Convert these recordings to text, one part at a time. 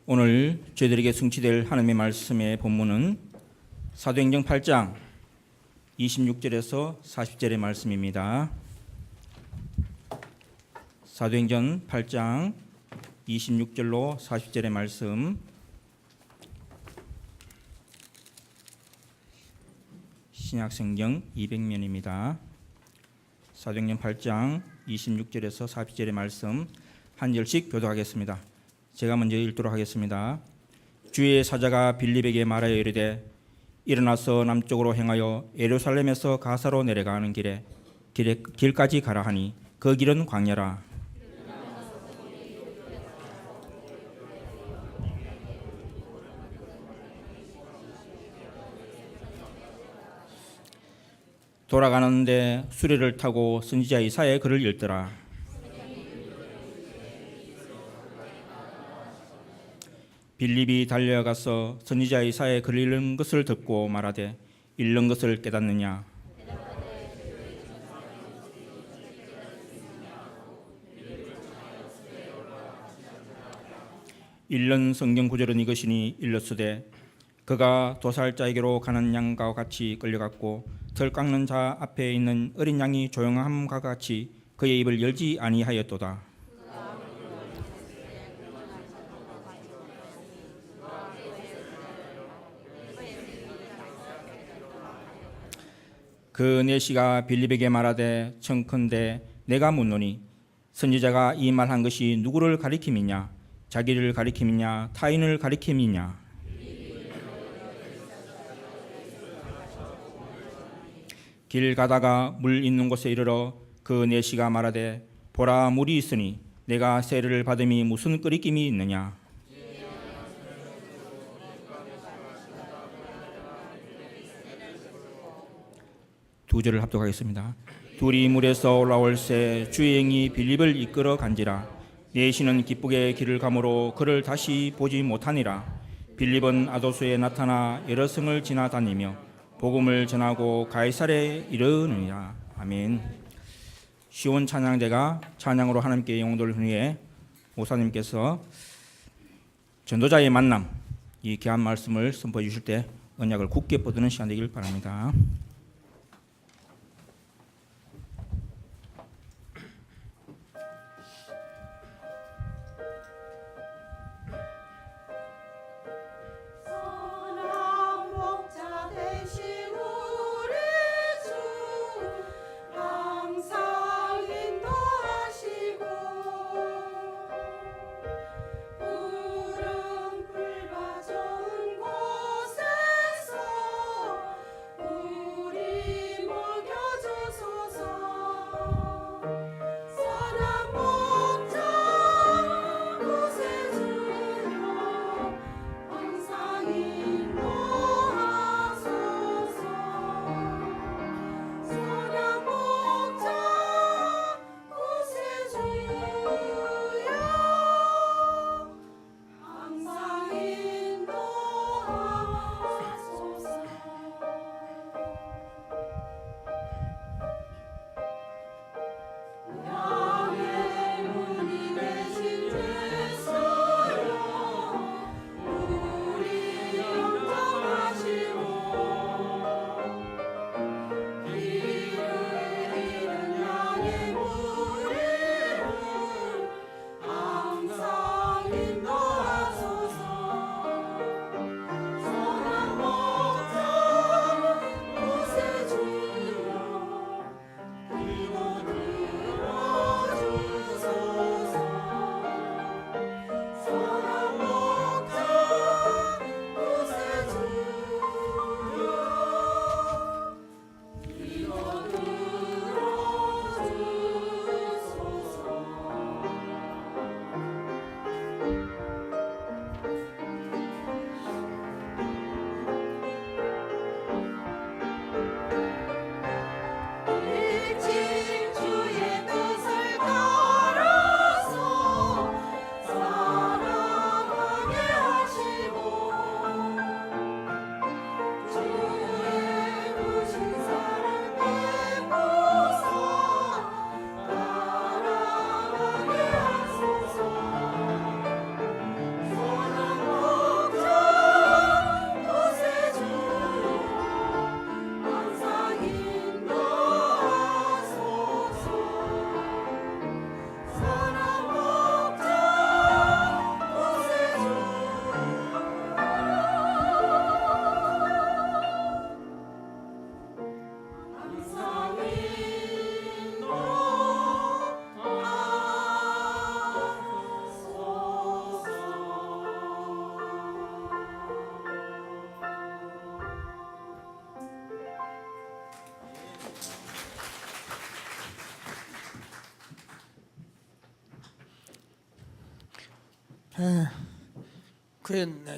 오늘 저희들에게 성취될 하나님의 말씀의 본문은 사도행전 8장 26절에서 40절의 말씀입니다. 사도행전 8장 26절로 40절의 말씀, 신약성경 200면입니다. 사도행전 8장 26절에서 40절의 말씀 한 절씩 교독하겠습니다. 제가 먼저 읽도록 하겠습니다. 주의 사자가 빌립에게 말하여 이르되 일어나서 남쪽으로 행하여 예루살렘에서 가사로 내려가는 길까지 가라 하니 그 길은 광야라. 돌아가는데 수레를 타고 선지자 이사야의 글을 읽더라. 빌립이 달려가서 선지자 이사야의 글을 읽는 것을 듣고 말하되 읽는 것을 깨닫느냐? 읽는 성경 구절은 이것이니 일렀으되 그가 도살자에게로 가는 양과 같이 끌려갔고 털 깎는 자 앞에 있는 어린 양이 조용함과 같이 그의 입을 열지 아니하였도다. 그 내시가 빌립에게 말하되 청컨대 내가 묻노니 선지자가 이 말한 것이 누구를 가리킴이냐? 자기를 가리킴이냐? 타인을 가리킴이냐? 길 가다가 물 있는 곳에 이르러 그 내시가 말하되 보라 물이 있으니 내가 세례를 받음이 무슨 끄리낌이 있느냐? 두 절을 합독하겠습니다. 둘이 물에서 올라올새 주의 영이 빌립을 이끌어 간지라. 내시는 기쁘게 길을 가므로 그를 다시 보지 못하니라. 빌립은 아도수에 나타나 여러 성을 지나다니며 복음을 전하고 가이사랴에 이르느니라. 아멘. 시온 찬양대가 찬양으로 하나님께 영혼들 위해 목사님께서 전도자의 만남, 이 귀한 말씀을 선포해 주실 때 언약을 굳게 뻗는 시간 되길 바랍니다.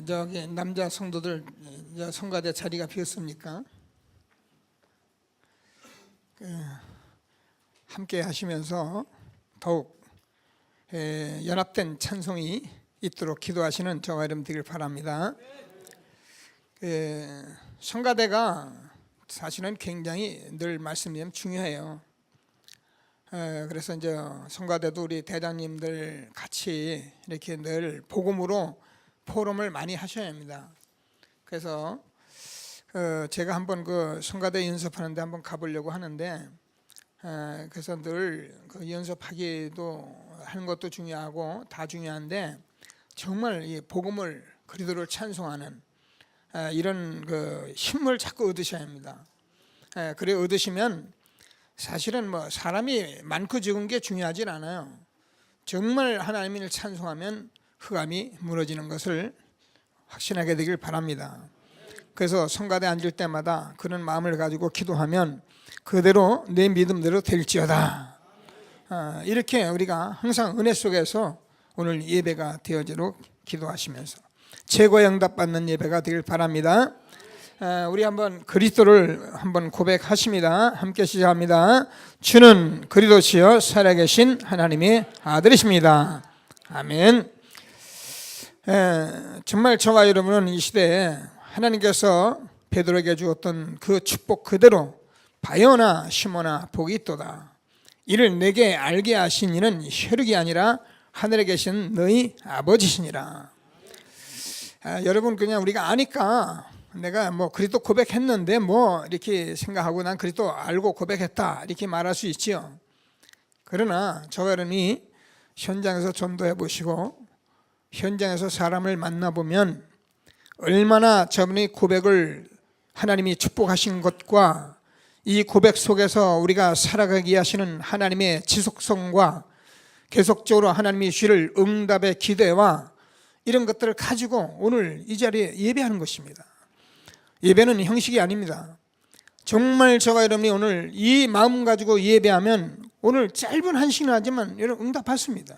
저기 남자 성도들 성가대 자리가 비었습니까? 함께 하시면서 더욱 연합된 찬송이 있도록 기도하시는 저와 여러분 되길 바랍니다. 성가대가 사실은 굉장히 늘 말씀드리면 중요해요. 그래서 이제 성가대도 우리 대장님들 같이 이렇게 늘 복음으로 포럼을 많이 하셔야 합니다. 그래서 제가 한번 그 성가대 연습하는데 한번 가보려고 하는데, 그래서 늘 그 연습하기도 하는 것도 중요하고 다 중요한데, 정말 이 복음을 그리스도를 찬송하는 이런 그 힘을 자꾸 얻으셔야 합니다. 그래 얻으시면 사실은 뭐 사람이 많고 적은 게 중요하진 않아요. 정말 하나님을 찬송하면 흑암이 무너지는 것을 확신하게 되길 바랍니다. 그래서 성가대 앉을 때마다 그런 마음을 가지고 기도하면 그대로 내 믿음대로 될지어다. 이렇게 우리가 항상 은혜 속에서 오늘 예배가 되어지도록 기도하시면서 최고의 응답받는 예배가 되길 바랍니다. 우리 한번 그리스도를 한번 고백하십니다. 함께 시작합니다. 주는 그리스도시요 살아계신 하나님의 아들이십니다. 아멘. 정말 저와 여러분은 이 시대에 하나님께서 베드로에게 주었던 그 축복 그대로 바요나 시몬아 복이 있도다. 이를 내게 알게 하신 이는 혈육이 아니라 하늘에 계신 너희 아버지시니라. 여러분, 그냥 우리가 아니까 내가 뭐 그리스도 고백했는데 뭐 이렇게 생각하고 난 그리스도 알고 고백했다 이렇게 말할 수 있지요. 그러나 저와 여러분이 현장에서 전도해 보시고 현장에서 사람을 만나보면 얼마나 저분의 고백을 하나님이 축복하신 것과 이 고백 속에서 우리가 살아가게 하시는 하나님의 지속성과 계속적으로 하나님이 주실 응답의 기대와 이런 것들을 가지고 오늘 이 자리에 예배하는 것입니다. 예배는 형식이 아닙니다. 정말 저와 여러분이 오늘 이 마음 가지고 예배하면 오늘 짧은 한 시간 하지만 여러분 응답받습니다.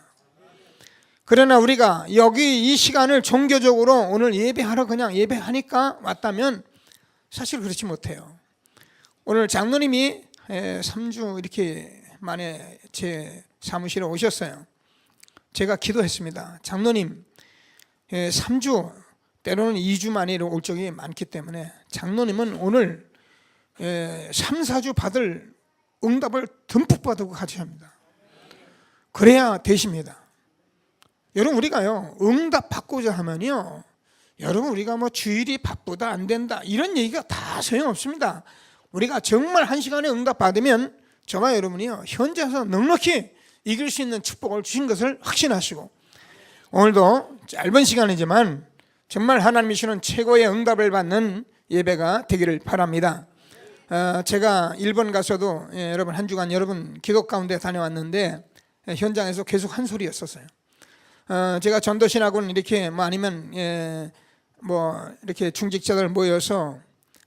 그러나 우리가 여기 이 시간을 종교적으로 오늘 예배하러 그냥 예배하니까 왔다면 사실 그렇지 못해요. 오늘 장로님이 3주 이렇게 만에 제 사무실에 오셨어요. 제가 기도했습니다. 장로님 3주 때로는 2주 만에 올 적이 많기 때문에 장로님은 오늘 3, 4주 받을 응답을 듬뿍 받고 가셔야 합니다. 그래야 되십니다. 여러분, 우리가요 응답 받고자 하면요, 여러분 우리가 뭐 주일이 바쁘다 안 된다 이런 얘기가 다 소용없습니다. 우리가 정말 한 시간에 응답 받으면 저와 여러분이요 현장에서 넉넉히 이길 수 있는 축복을 주신 것을 확신하시고, 오늘도 짧은 시간이지만 정말 하나님이 주시는 최고의 응답을 받는 예배가 되기를 바랍니다. 제가 일본 가서도 여러분 한 주간 여러분 기도 가운데 다녀왔는데 현장에서 계속 한 소리였었어요. 제가 전도신학원 이렇게 뭐 아니면 뭐 이렇게 중직자들 모여서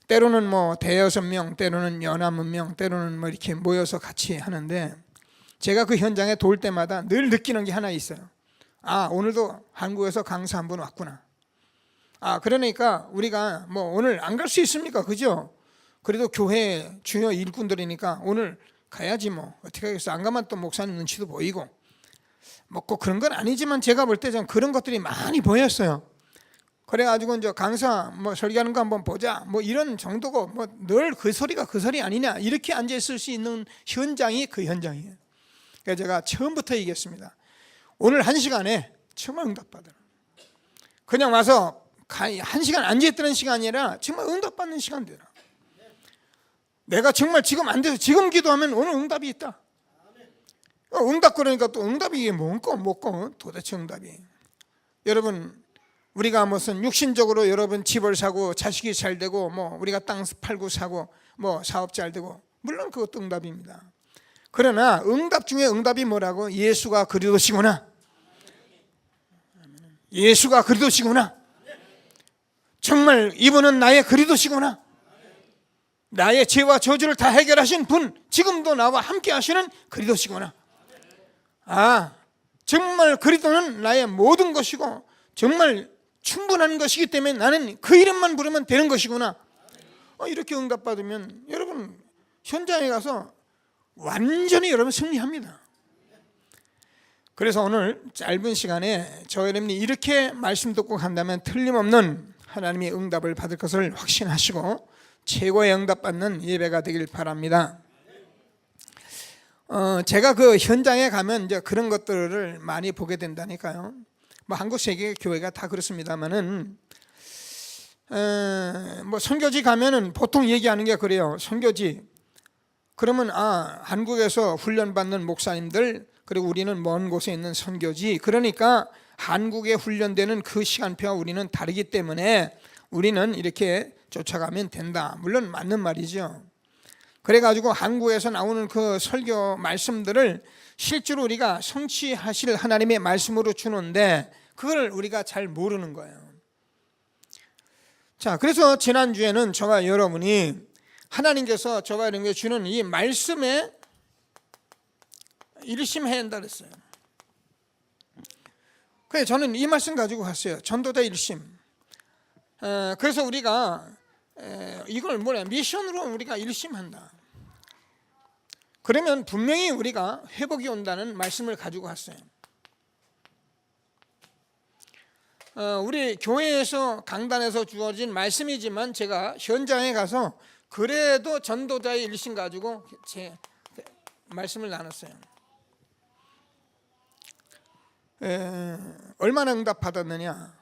때로는 뭐 대여섯 명, 때로는 연합 명, 때로는 뭐 이렇게 모여서 같이 하는데 제가 그 현장에 돌 때마다 늘 느끼는 게 하나 있어요. 아, 오늘도 한국에서 강사 한 분 왔구나. 아, 그러니까 우리가 뭐 오늘 안 갈 수 있습니까? 그죠? 그래도 교회 주요 일꾼들이니까 오늘 가야지 뭐 어떻게 하겠어. 안 가면 또 목사님 눈치도 보이고 뭐 꼭 그런 건 아니지만 제가 볼 때 좀 그런 것들이 많이 보였어요. 그래가지고 이제 강사 뭐 설교하는 거 한번 보자 뭐 이런 정도고 뭐 늘 그 소리가 그 소리 아니냐 이렇게 앉아 있을 수 있는 현장이 그 현장이에요. 그래서 제가 처음부터 얘기했습니다. 오늘 한 시간에 정말 응답받으라. 그냥 와서 한 시간 앉아있다는 시간이 아니라 정말 응답받는 시간 되라. 내가 정말 지금 안 돼서 지금 기도하면 오늘 응답이 있다. 응답 그러니까 또 응답이 이게 뭐고 도대체 응답이. 여러분, 우리가 무슨 육신적으로 여러분 집을 사고 자식이 잘 되고 뭐 우리가 땅 팔고 사고 뭐 사업 잘 되고 물론 그것도 응답입니다. 그러나 응답 중에 응답이 뭐라고? 예수가 그리스도시구나. 예수가 그리스도시구나. 정말 이분은 나의 그리스도시구나. 나의 죄와 저주를 다 해결하신 분, 지금도 나와 함께 하시는 그리스도시구나. 아, 정말 그리스도는 나의 모든 것이고 정말 충분한 것이기 때문에 나는 그 이름만 부르면 되는 것이구나. 이렇게 응답받으면 여러분 현장에 가서 완전히 여러분 승리합니다. 그래서 오늘 짧은 시간에 저 여러분이 이렇게 말씀 듣고 간다면 틀림없는 하나님의 응답을 받을 것을 확신하시고 최고의 응답받는 예배가 되길 바랍니다. 제가 그 현장에 가면 이제 그런 것들을 많이 보게 된다니까요. 뭐 한국 세계 교회가 다 그렇습니다만은 뭐 선교지 가면은 보통 얘기하는 게 그래요. 선교지 그러면 한국에서 훈련받는 목사님들 그리고 우리는 먼 곳에 있는 선교지, 그러니까 한국에 훈련되는 그 시간표와 우리는 다르기 때문에 우리는 이렇게 쫓아가면 된다. 물론 맞는 말이죠. 그래가지고 한국에서 나오는 그 설교 말씀들을 실제로 우리가 성취하실 하나님의 말씀으로 주는데 그걸 우리가 잘 모르는 거예요. 자, 그래서 지난주에는 저와 여러분이 하나님께서 저와 여러분에게 주는 이 말씀에 일심해야 한다 그랬어요. 그래서 저는 이 말씀 가지고 갔어요. 전도자 일심. 그래서 우리가 이걸 미션으로 우리가 일심한다. 그러면 분명히 우리가 회복이 온다는 말씀을 가지고 갔어요. 우리 교회에서 강단에서 주어진 말씀이지만 제가 현장에 가서 그래도 전도자의 일심 가지고 제 말씀을 나눴어요. 얼마나 응답 받았느냐?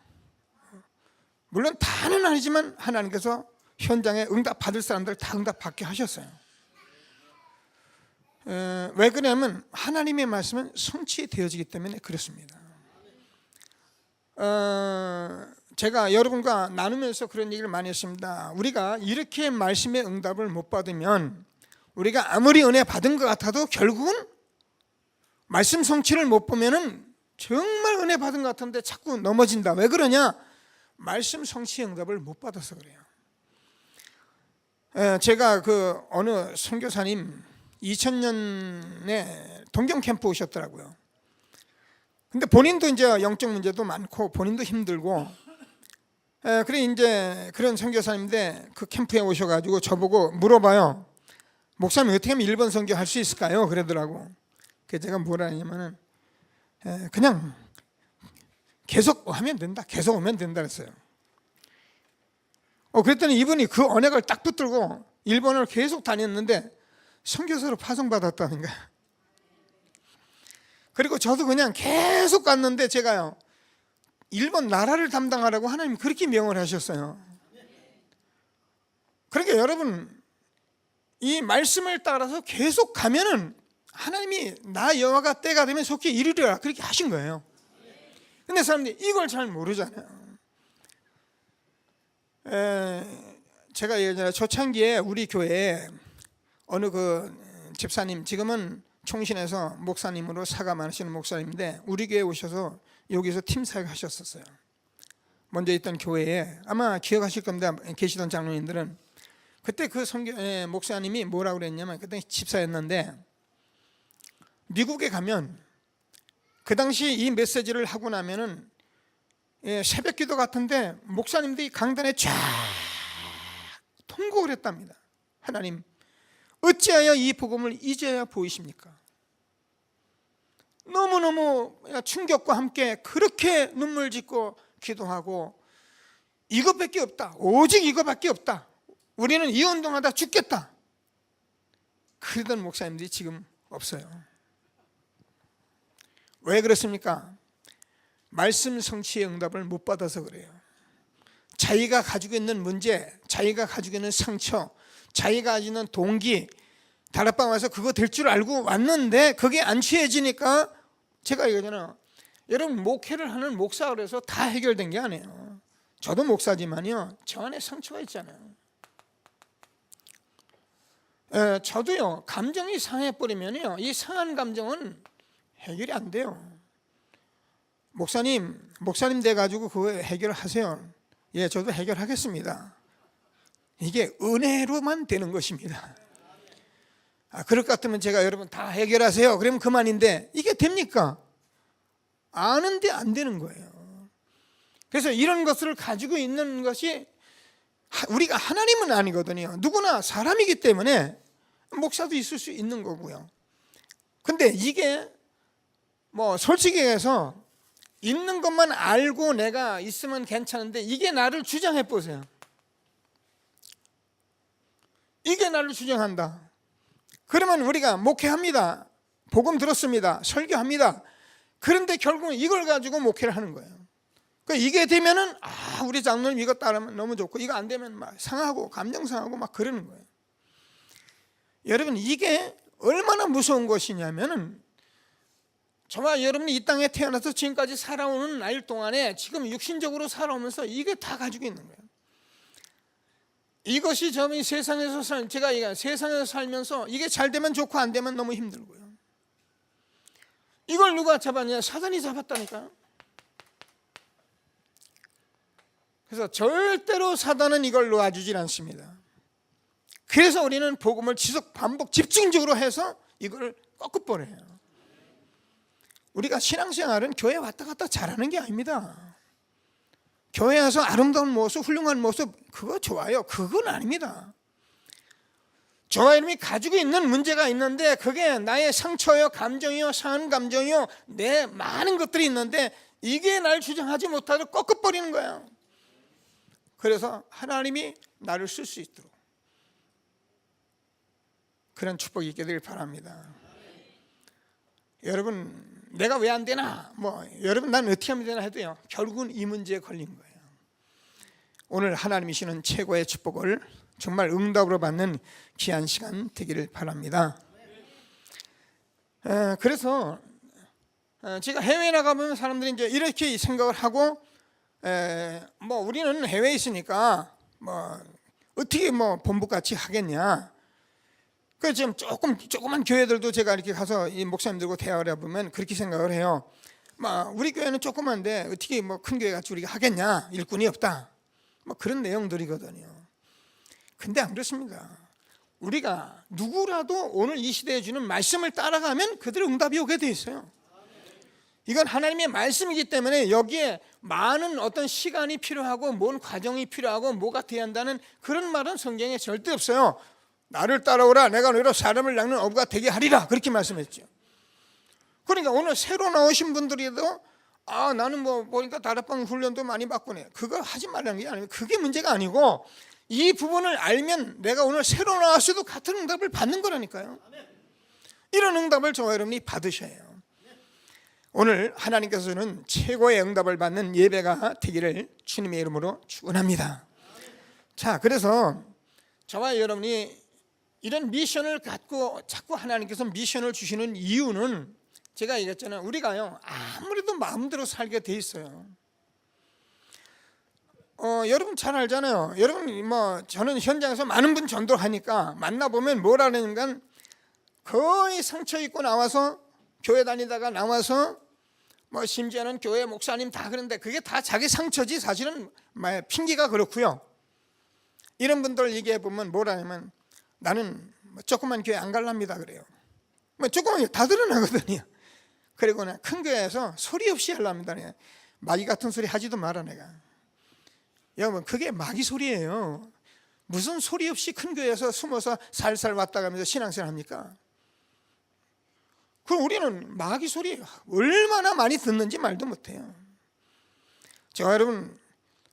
물론 다는 아니지만 하나님께서 현장에 응답 받을 사람들 다 응답 받게 하셨어요. 왜 그러냐면 하나님의 말씀은 성취되어지기 때문에 그렇습니다. 제가 여러분과 나누면서 그런 얘기를 많이 했습니다. 우리가 이렇게 말씀의 응답을 못 받으면 우리가 아무리 은혜 받은 것 같아도 결국은 말씀 성취를 못 보면은 정말 은혜 받은 것 같은데 자꾸 넘어진다. 왜 그러냐? 말씀 성취 응답을 못 받아서 그래요. 제가 그 어느 선교사님 2000년에 동경 캠프 오셨더라고요. 근데 본인도 이제 영적 문제도 많고 본인도 힘들고, 그래 이제 그런 선교사님인데 그 캠프에 오셔가지고 저보고 물어봐요. 목사님 어떻게 하면 일본 선교 할 수 있을까요? 그러더라고. 그래서 제가 뭐라 하냐면은 그냥 계속 하면 된다. 계속 오면 된다 그랬어요. 그랬더니 이분이 그 언약을 딱 붙들고 일본을 계속 다녔는데 선교사로 파송받았다는 거야. 그리고 저도 그냥 계속 갔는데 제가요 일본 나라를 담당하라고 하나님 그렇게 명을 하셨어요. 그러니까 여러분 이 말씀을 따라서 계속 가면은 하나님이 나 여호와가 때가 되면 속히 이루리라 그렇게 하신 거예요. 근데 사람들이 이걸 잘 모르잖아요. 제가 예전에 초창기에 우리 교회에 어느 그 집사님, 지금은 총신에서 목사님으로 사가 많으시는 목사님인데 우리 교회에 오셔서 여기서 팀 사역 하셨었어요. 먼저 있던 교회에 아마 기억하실 겁니다. 계시던 장로님들은. 그때 그 목사님이 뭐라고 그랬냐면, 그때 집사였는데 미국에 가면 그 당시 이 메시지를 하고 나면은 새벽 기도 같은데 목사님들이 강단에 쫙 통곡을 했답니다. 하나님 어찌하여 이 복음을 이제야 보이십니까? 너무너무 충격과 함께 그렇게 눈물 짓고 기도하고 이것밖에 없다. 오직 이것밖에 없다. 우리는 이 운동하다 죽겠다. 그러던 목사님들이 지금 없어요. 왜 그렇습니까? 말씀 성취의 응답을 못 받아서 그래요. 자기가 가지고 있는 문제, 자기가 가지고 있는 상처, 자기가 가지고 있는 동기, 다락방 와서 그거 될 줄 알고 왔는데 그게 안 취해지니까, 제가 얘기하잖아요. 여러분 목회를 하는 목사 그래서 다 해결된 게 아니에요. 저도 목사지만요 저 안에 상처가 있잖아요. 저도요 감정이 상해버리면요 이 상한 감정은 해결이 안 돼요. 목사님 돼가지고 그거 해결하세요. 예, 저도 해결하겠습니다. 이게 은혜로만 되는 것입니다. 그럴 것 같으면 제가 여러분 다 해결하세요 그러면 그만인데 이게 됩니까? 아는데 안 되는 거예요. 그래서 이런 것을 가지고 있는 것이 우리가 하나님은 아니거든요. 누구나 사람이기 때문에 목사도 있을 수 있는 거고요. 근데 이게 뭐 솔직히 해서 있는 것만 알고 내가 있으면 괜찮은데 이게 나를 주장해 보세요. 이게 나를 주장한다. 그러면 우리가 목회합니다. 복음 들었습니다. 설교합니다. 그런데 결국은 이걸 가지고 목회를 하는 거예요. 그러니까 이게 되면은 우리 장로님 이거 따르면 너무 좋고 이거 안 되면 막 상하고 감정 상하고 막 그러는 거예요. 여러분 이게 얼마나 무서운 것이냐면은 저와 여러분이 이 땅에 태어나서 지금까지 살아오는 날 동안에 지금 육신적으로 살아오면서 이게 다 가지고 있는 거예요. 이것이 저는 제가 세상에서 살면서 이게 잘 되면 좋고 안 되면 너무 힘들고요. 이걸 누가 잡았냐? 사단이 잡았다니까요. 그래서 절대로 사단은 이걸 놓아주질 않습니다. 그래서 우리는 복음을 지속 반복 집중적으로 해서 이걸 꺾어버려요. 우리가 신앙생활은 교회 왔다 갔다 잘하는 게 아닙니다. 교회 와서 아름다운 모습, 훌륭한 모습 그거 좋아요. 그건 아닙니다. 저와 여러분이 가지고 있는 문제가 있는데 그게 나의 상처요, 감정이요, 상한 감정이요, 내 많은 것들이 있는데 이게 날 주장하지 못하도록 꺾어버리는 거예요. 그래서 하나님이 나를 쓸 수 있도록 그런 축복이 있게 되길 바랍니다. 여러분 내가 왜 안 되나 여러분 난 어떻게 하면 되나 해도요 결국은 이 문제에 걸린 거예요. 오늘 하나님이 주시는 최고의 축복을 정말 응답으로 받는 귀한 시간 되기를 바랍니다. 그래서 제가 해외에 나가보면 사람들이 이제 이렇게 생각을 하고 우리는 해외에 있으니까 어떻게 본부같이 하겠냐. 그 지금 조그만 교회들도 제가 이렇게 가서 이 목사님들과 대화를 해보면 그렇게 생각을 해요. 우리 교회는 조그만데 어떻게 큰 교회 같이 우리가 하겠냐. 일꾼이 없다. 그런 내용들이거든요. 근데 안 그렇습니다. 우리가 누구라도 오늘 이 시대에 주는 말씀을 따라가면 그대로 응답이 오게 돼 있어요. 이건 하나님의 말씀이기 때문에 여기에 많은 어떤 시간이 필요하고 뭔 과정이 필요하고 뭐가 돼야 한다는 그런 말은 성경에 절대 없어요. 나를 따라오라 내가 너희로 사람을 낚는 어부가 되게 하리라 그렇게 말씀했죠. 그러니까 오늘 새로 나오신 분들이도 나는 보니까 다락방 훈련도 많이 받고네 그거 하지 말라는 게 아니고 그게 문제가 아니고 이 부분을 알면 내가 오늘 새로 나왔어도 같은 응답을 받는 거라니까요. 이런 응답을 저와 여러분이 받으셔야 해요. 오늘 하나님께서는 최고의 응답을 받는 예배가 되기를 주님의 이름으로 축원합니다. 자, 그래서 저와 여러분이 이런 미션을 갖고 자꾸 하나님께서 미션을 주시는 이유는 제가 얘기했잖아요. 우리가요 아무래도 마음대로 살게 돼 있어요. 여러분 잘 알잖아요. 여러분 저는 현장에서 많은 분 전도하니까 만나보면 뭐라는가 거의 상처 입고 나와서 교회 다니다가 나와서 심지어는 교회 목사님 다 그런데 그게 다 자기 상처지 사실은 핑계가 그렇고요. 이런 분들 얘기해 보면 뭐라냐면 나는 조그만 교회 안 갈랍니다 그래요. 조그만 교회 다 드러나거든요. 그리고 큰 교회에서 소리 없이 하랍니다. 마귀 같은 소리 하지도 마라 내가. 여러분 그게 마귀 소리예요. 무슨 소리 없이 큰 교회에서 숨어서 살살 왔다 가면서 신앙생활 합니까? 그럼 우리는 마귀 소리 얼마나 많이 듣는지 말도 못해요. 여러분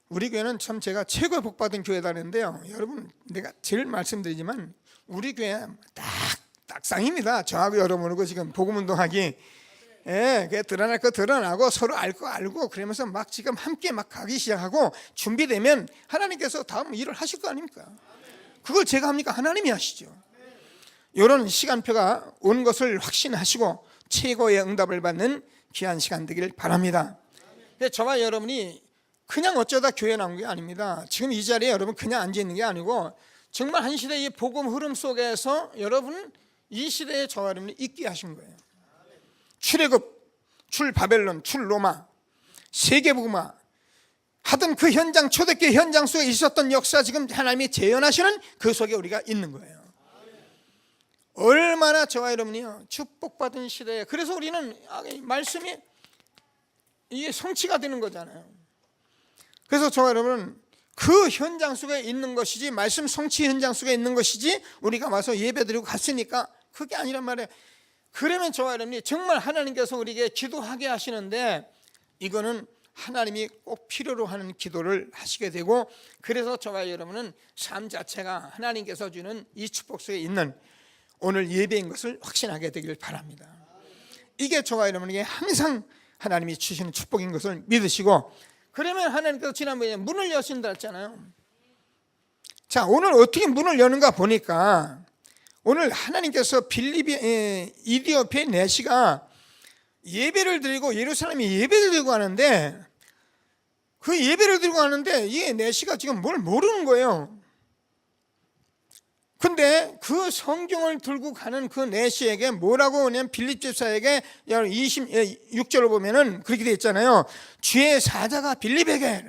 우리 교회는 참 제가 최고의 복받은 교회다는데요. 여러분 내가 제일 말씀드리지만 우리 교회 딱상입니다. 저하고 여러분하고 지금 복음운동하기 그게 드러날 거 드러나고 서로 알 거 알고 그러면서 지금 함께 가기 시작하고 준비되면 하나님께서 다음 일을 하실 거 아닙니까? 그걸 제가 합니까? 하나님이 하시죠. 이런 시간표가 온 것을 확신하시고 최고의 응답을 받는 귀한 시간 되기를 바랍니다. 근데 저와 여러분이 그냥 어쩌다 교회 나온 게 아닙니다. 지금 이 자리에 여러분 그냥 앉아 있는 게 아니고 정말 한 시대의 복음 흐름 속에서 여러분 이 시대에 저와 여러분이 있게 하신 거예요. 출애굽, 출 바벨론, 출 로마, 세계복음화 하던 그 현장, 초대교회 현장 속에 있었던 역사 지금 하나님이 재현하시는 그 속에 우리가 있는 거예요. 얼마나 저와 여러분이요 축복받은 시대에 그래서 우리는 말씀이 이게 성취가 되는 거잖아요. 그래서 저와 여러분은 그 현장 속에 있는 것이지, 말씀 성취 현장 속에 있는 것이지, 우리가 와서 예배드리고 갔으니까 그게 아니란 말이에요. 그러면 저와 여러분이 정말 하나님께서 우리에게 기도하게 하시는데, 이거는 하나님이 꼭 필요로 하는 기도를 하시게 되고, 그래서 저와 여러분은 삶 자체가 하나님께서 주는 이 축복 속에 있는 오늘 예배인 것을 확신하게 되길 바랍니다. 이게 저와 여러분에게 항상 하나님이 주시는 축복인 것을 믿으시고, 그러면 하나님께서 지난번에 문을 여신다 했잖아요. 자, 오늘 어떻게 문을 여는가 보니까, 오늘 하나님께서 이디오피아 내시가 예배를 드리고, 예루살렘에 예배를 드리고 하는데, 그 예배를 드리고 하는데 이 내시가 지금 뭘 모르는 거예요. 근데 그 성경을 들고 가는 그 내시에게 뭐라고 하냐면, 빌립 집사에게 26절을 보면은 그렇게 되어 있잖아요. 주의 사자가 빌립에게,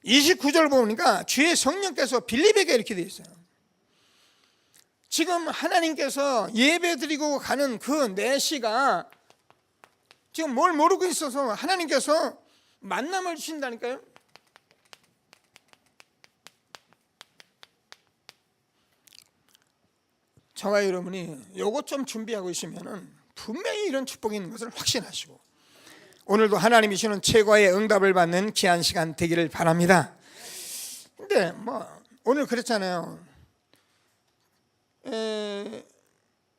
29절을 보니까 주의 성령께서 빌립에게 이렇게 되어 있어요. 지금 하나님께서 예배 드리고 가는 그 내시가 지금 뭘 모르고 있어서 하나님께서 만남을 주신다니까요. 저와 여러분이 요것 좀 준비하고 있으면은 분명히 이런 축복이 있는 것을 확신하시고, 오늘도 하나님이 주시는 최고의 응답을 받는 귀한 시간 되기를 바랍니다. 근데 오늘 그랬잖아요.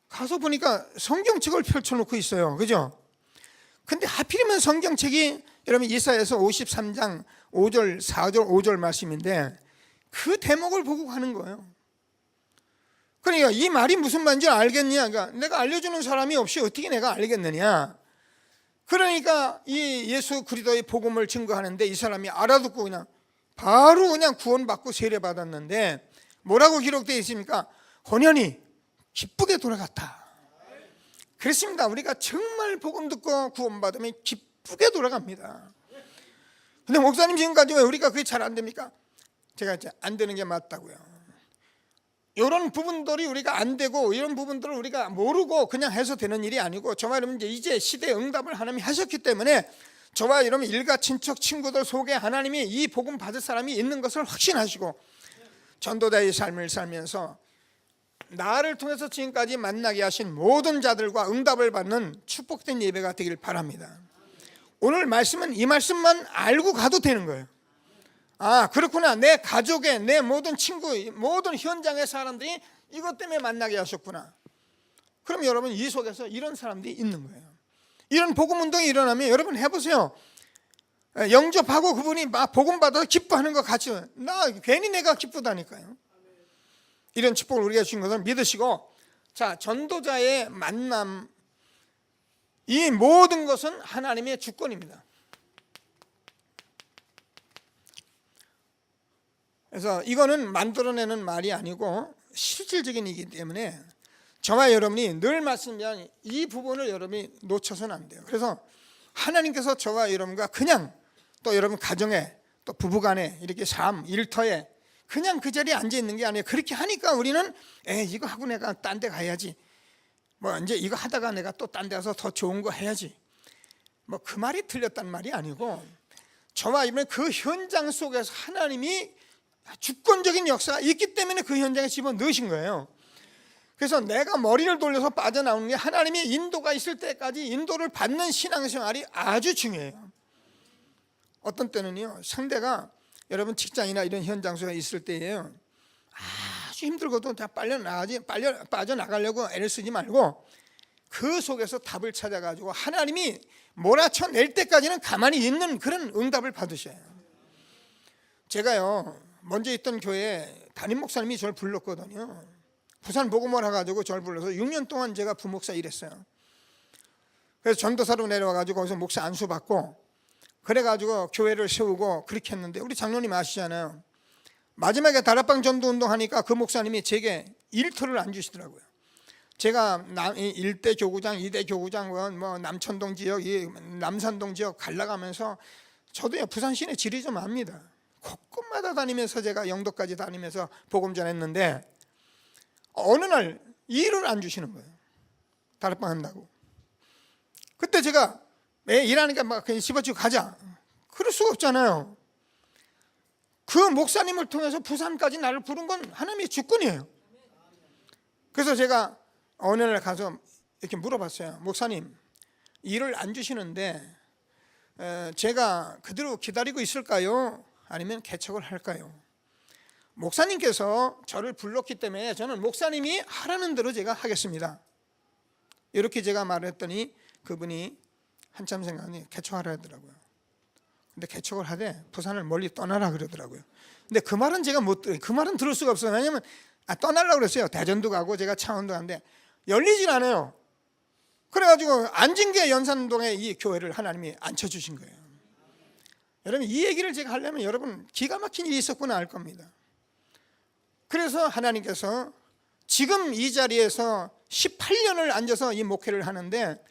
가서 보니까 성경책을 펼쳐놓고 있어요. 그죠? 근데 하필이면 성경책이 여러분 이사야서 53장 5절 4절 5절 말씀인데, 그 대목을 보고 가는 거예요. 그러니까 이 말이 무슨 말인지 알겠냐? 그러니까 내가 알려주는 사람이 없이 어떻게 내가 알겠느냐? 그러니까 이 예수 그리스도의 복음을 증거하는데 이 사람이 알아듣고 그냥 바로 그냥 구원받고 세례받았는데, 뭐라고 기록되어 있습니까? 혼연히 기쁘게 돌아갔다. 그렇습니다. 우리가 정말 복음 듣고 구원받으면 기쁘게 돌아갑니다. 근데 목사님, 지금까지 왜 우리가 그게 잘 안 됩니까? 제가 이제 안 되는 게 맞다고요. 이런 부분들이 우리가 안 되고, 이런 부분들을 우리가 모르고 그냥 해서 되는 일이 아니고, 저와 여러분 이제 시대의 응답을 하나님이 하셨기 때문에 저와 여러분 일가 친척 친구들 속에 하나님이 이 복음 받을 사람이 있는 것을 확신하시고, 전도자의 삶을 살면서 나를 통해서 지금까지 만나게 하신 모든 자들과 응답을 받는 축복된 예배가 되길 바랍니다. 오늘 말씀은 이 말씀만 알고 가도 되는 거예요. 아, 그렇구나. 내 가족의, 내 모든 친구, 모든 현장의 사람들이 이것 때문에 만나게 하셨구나. 그럼 여러분 이 속에서 이런 사람들이 있는 거예요. 이런 복음 운동이 일어나면 여러분 해보세요. 영접하고 그분이 막 복음 받아서 기뻐하는 것 같이, 괜히 내가 기쁘다니까요. 이런 축복을 우리가 주신 것을 믿으시고, 자, 전도자의 만남, 이 모든 것은 하나님의 주권입니다. 그래서 이거는 만들어내는 말이 아니고 실질적인 일이기 때문에 저와 여러분이 늘 말씀드리는 이 부분을 여러분이 놓쳐서는 안 돼요. 그래서 하나님께서 저와 여러분과 그냥, 또 여러분 가정에, 또 부부간에, 이렇게 삶 일터에 그냥 그 자리에 앉아 있는 게 아니에요. 그렇게 하니까 우리는 이거 하고 내가 딴 데 가야지, 이제 이거 하다가 내가 또 딴 데 가서 더 좋은 거 해야지, 그 말이 틀렸단 말이 아니고, 저와 이번에 그 현장 속에서 하나님이 주권적인 역사가 있기 때문에 그 현장에 집어넣으신 거예요. 그래서 내가 머리를 돌려서 빠져나오는 게, 하나님의 인도가 있을 때까지 인도를 받는 신앙생활이 아주 중요해요. 어떤 때는요, 상대가 여러분 직장이나 이런 현장 속에 있을 때예요, 아주 힘들고도 다 빠져나가려고 애를 쓰지 말고 그 속에서 답을 찾아가지고 하나님이 몰아쳐낼 때까지는 가만히 있는 그런 응답을 받으셔요. 제가요, 먼저 있던 교회에 담임 목사님이 저를 불렀거든요. 부산 복음을 해가지고 저를 불러서 6년 동안 제가 부목사 일했어요. 그래서 전도사로 내려와가지고 거기서 목사 안수 받고, 그래가지고 교회를 세우고 그렇게 했는데, 우리 장로님 아시잖아요. 마지막에 다락방 전도 운동하니까 그 목사님이 제게 일터를 안 주시더라고요. 제가 1대 교구장, 2대 교구장, 남천동 지역, 남산동 지역 갈라가면서 저도 부산 시내 지리 좀 압니다. 곳곳마다 다니면서 제가 영도까지 다니면서 복음 전했는데, 어느 날 일을 안 주시는 거예요. 다락방 한다고. 그때 제가 일하니까 막 그냥 집어치고 가자. 그럴 수가 없잖아요. 그 목사님을 통해서 부산까지 나를 부른 건 하나님의 주권이에요. 그래서 제가 어느 날 가서 이렇게 물어봤어요. 목사님, 일을 안 주시는데 제가 그대로 기다리고 있을까요? 아니면 개척을 할까요? 목사님께서 저를 불렀기 때문에 저는 목사님이 하라는 대로 제가 하겠습니다. 이렇게 제가 말했더니 그분이 한참 생각하니 개척하라 하더라고요. 근데 개척을 하되 부산을 멀리 떠나라 그러더라고요. 근데 그 말은 제가 그 말은 들을 수가 없어요. 왜냐하면 떠나려고 그랬어요. 대전도 가고 제가 창원도 가는데 열리질 않아요. 그래가지고 안진계 연산동에 이 교회를 하나님이 앉혀주신 거예요. 여러분, 이 얘기를 제가 하려면 여러분 기가 막힌 일이 있었구나 알 겁니다. 그래서 하나님께서 지금 이 자리에서 18년을 앉아서 이 목회를 하는데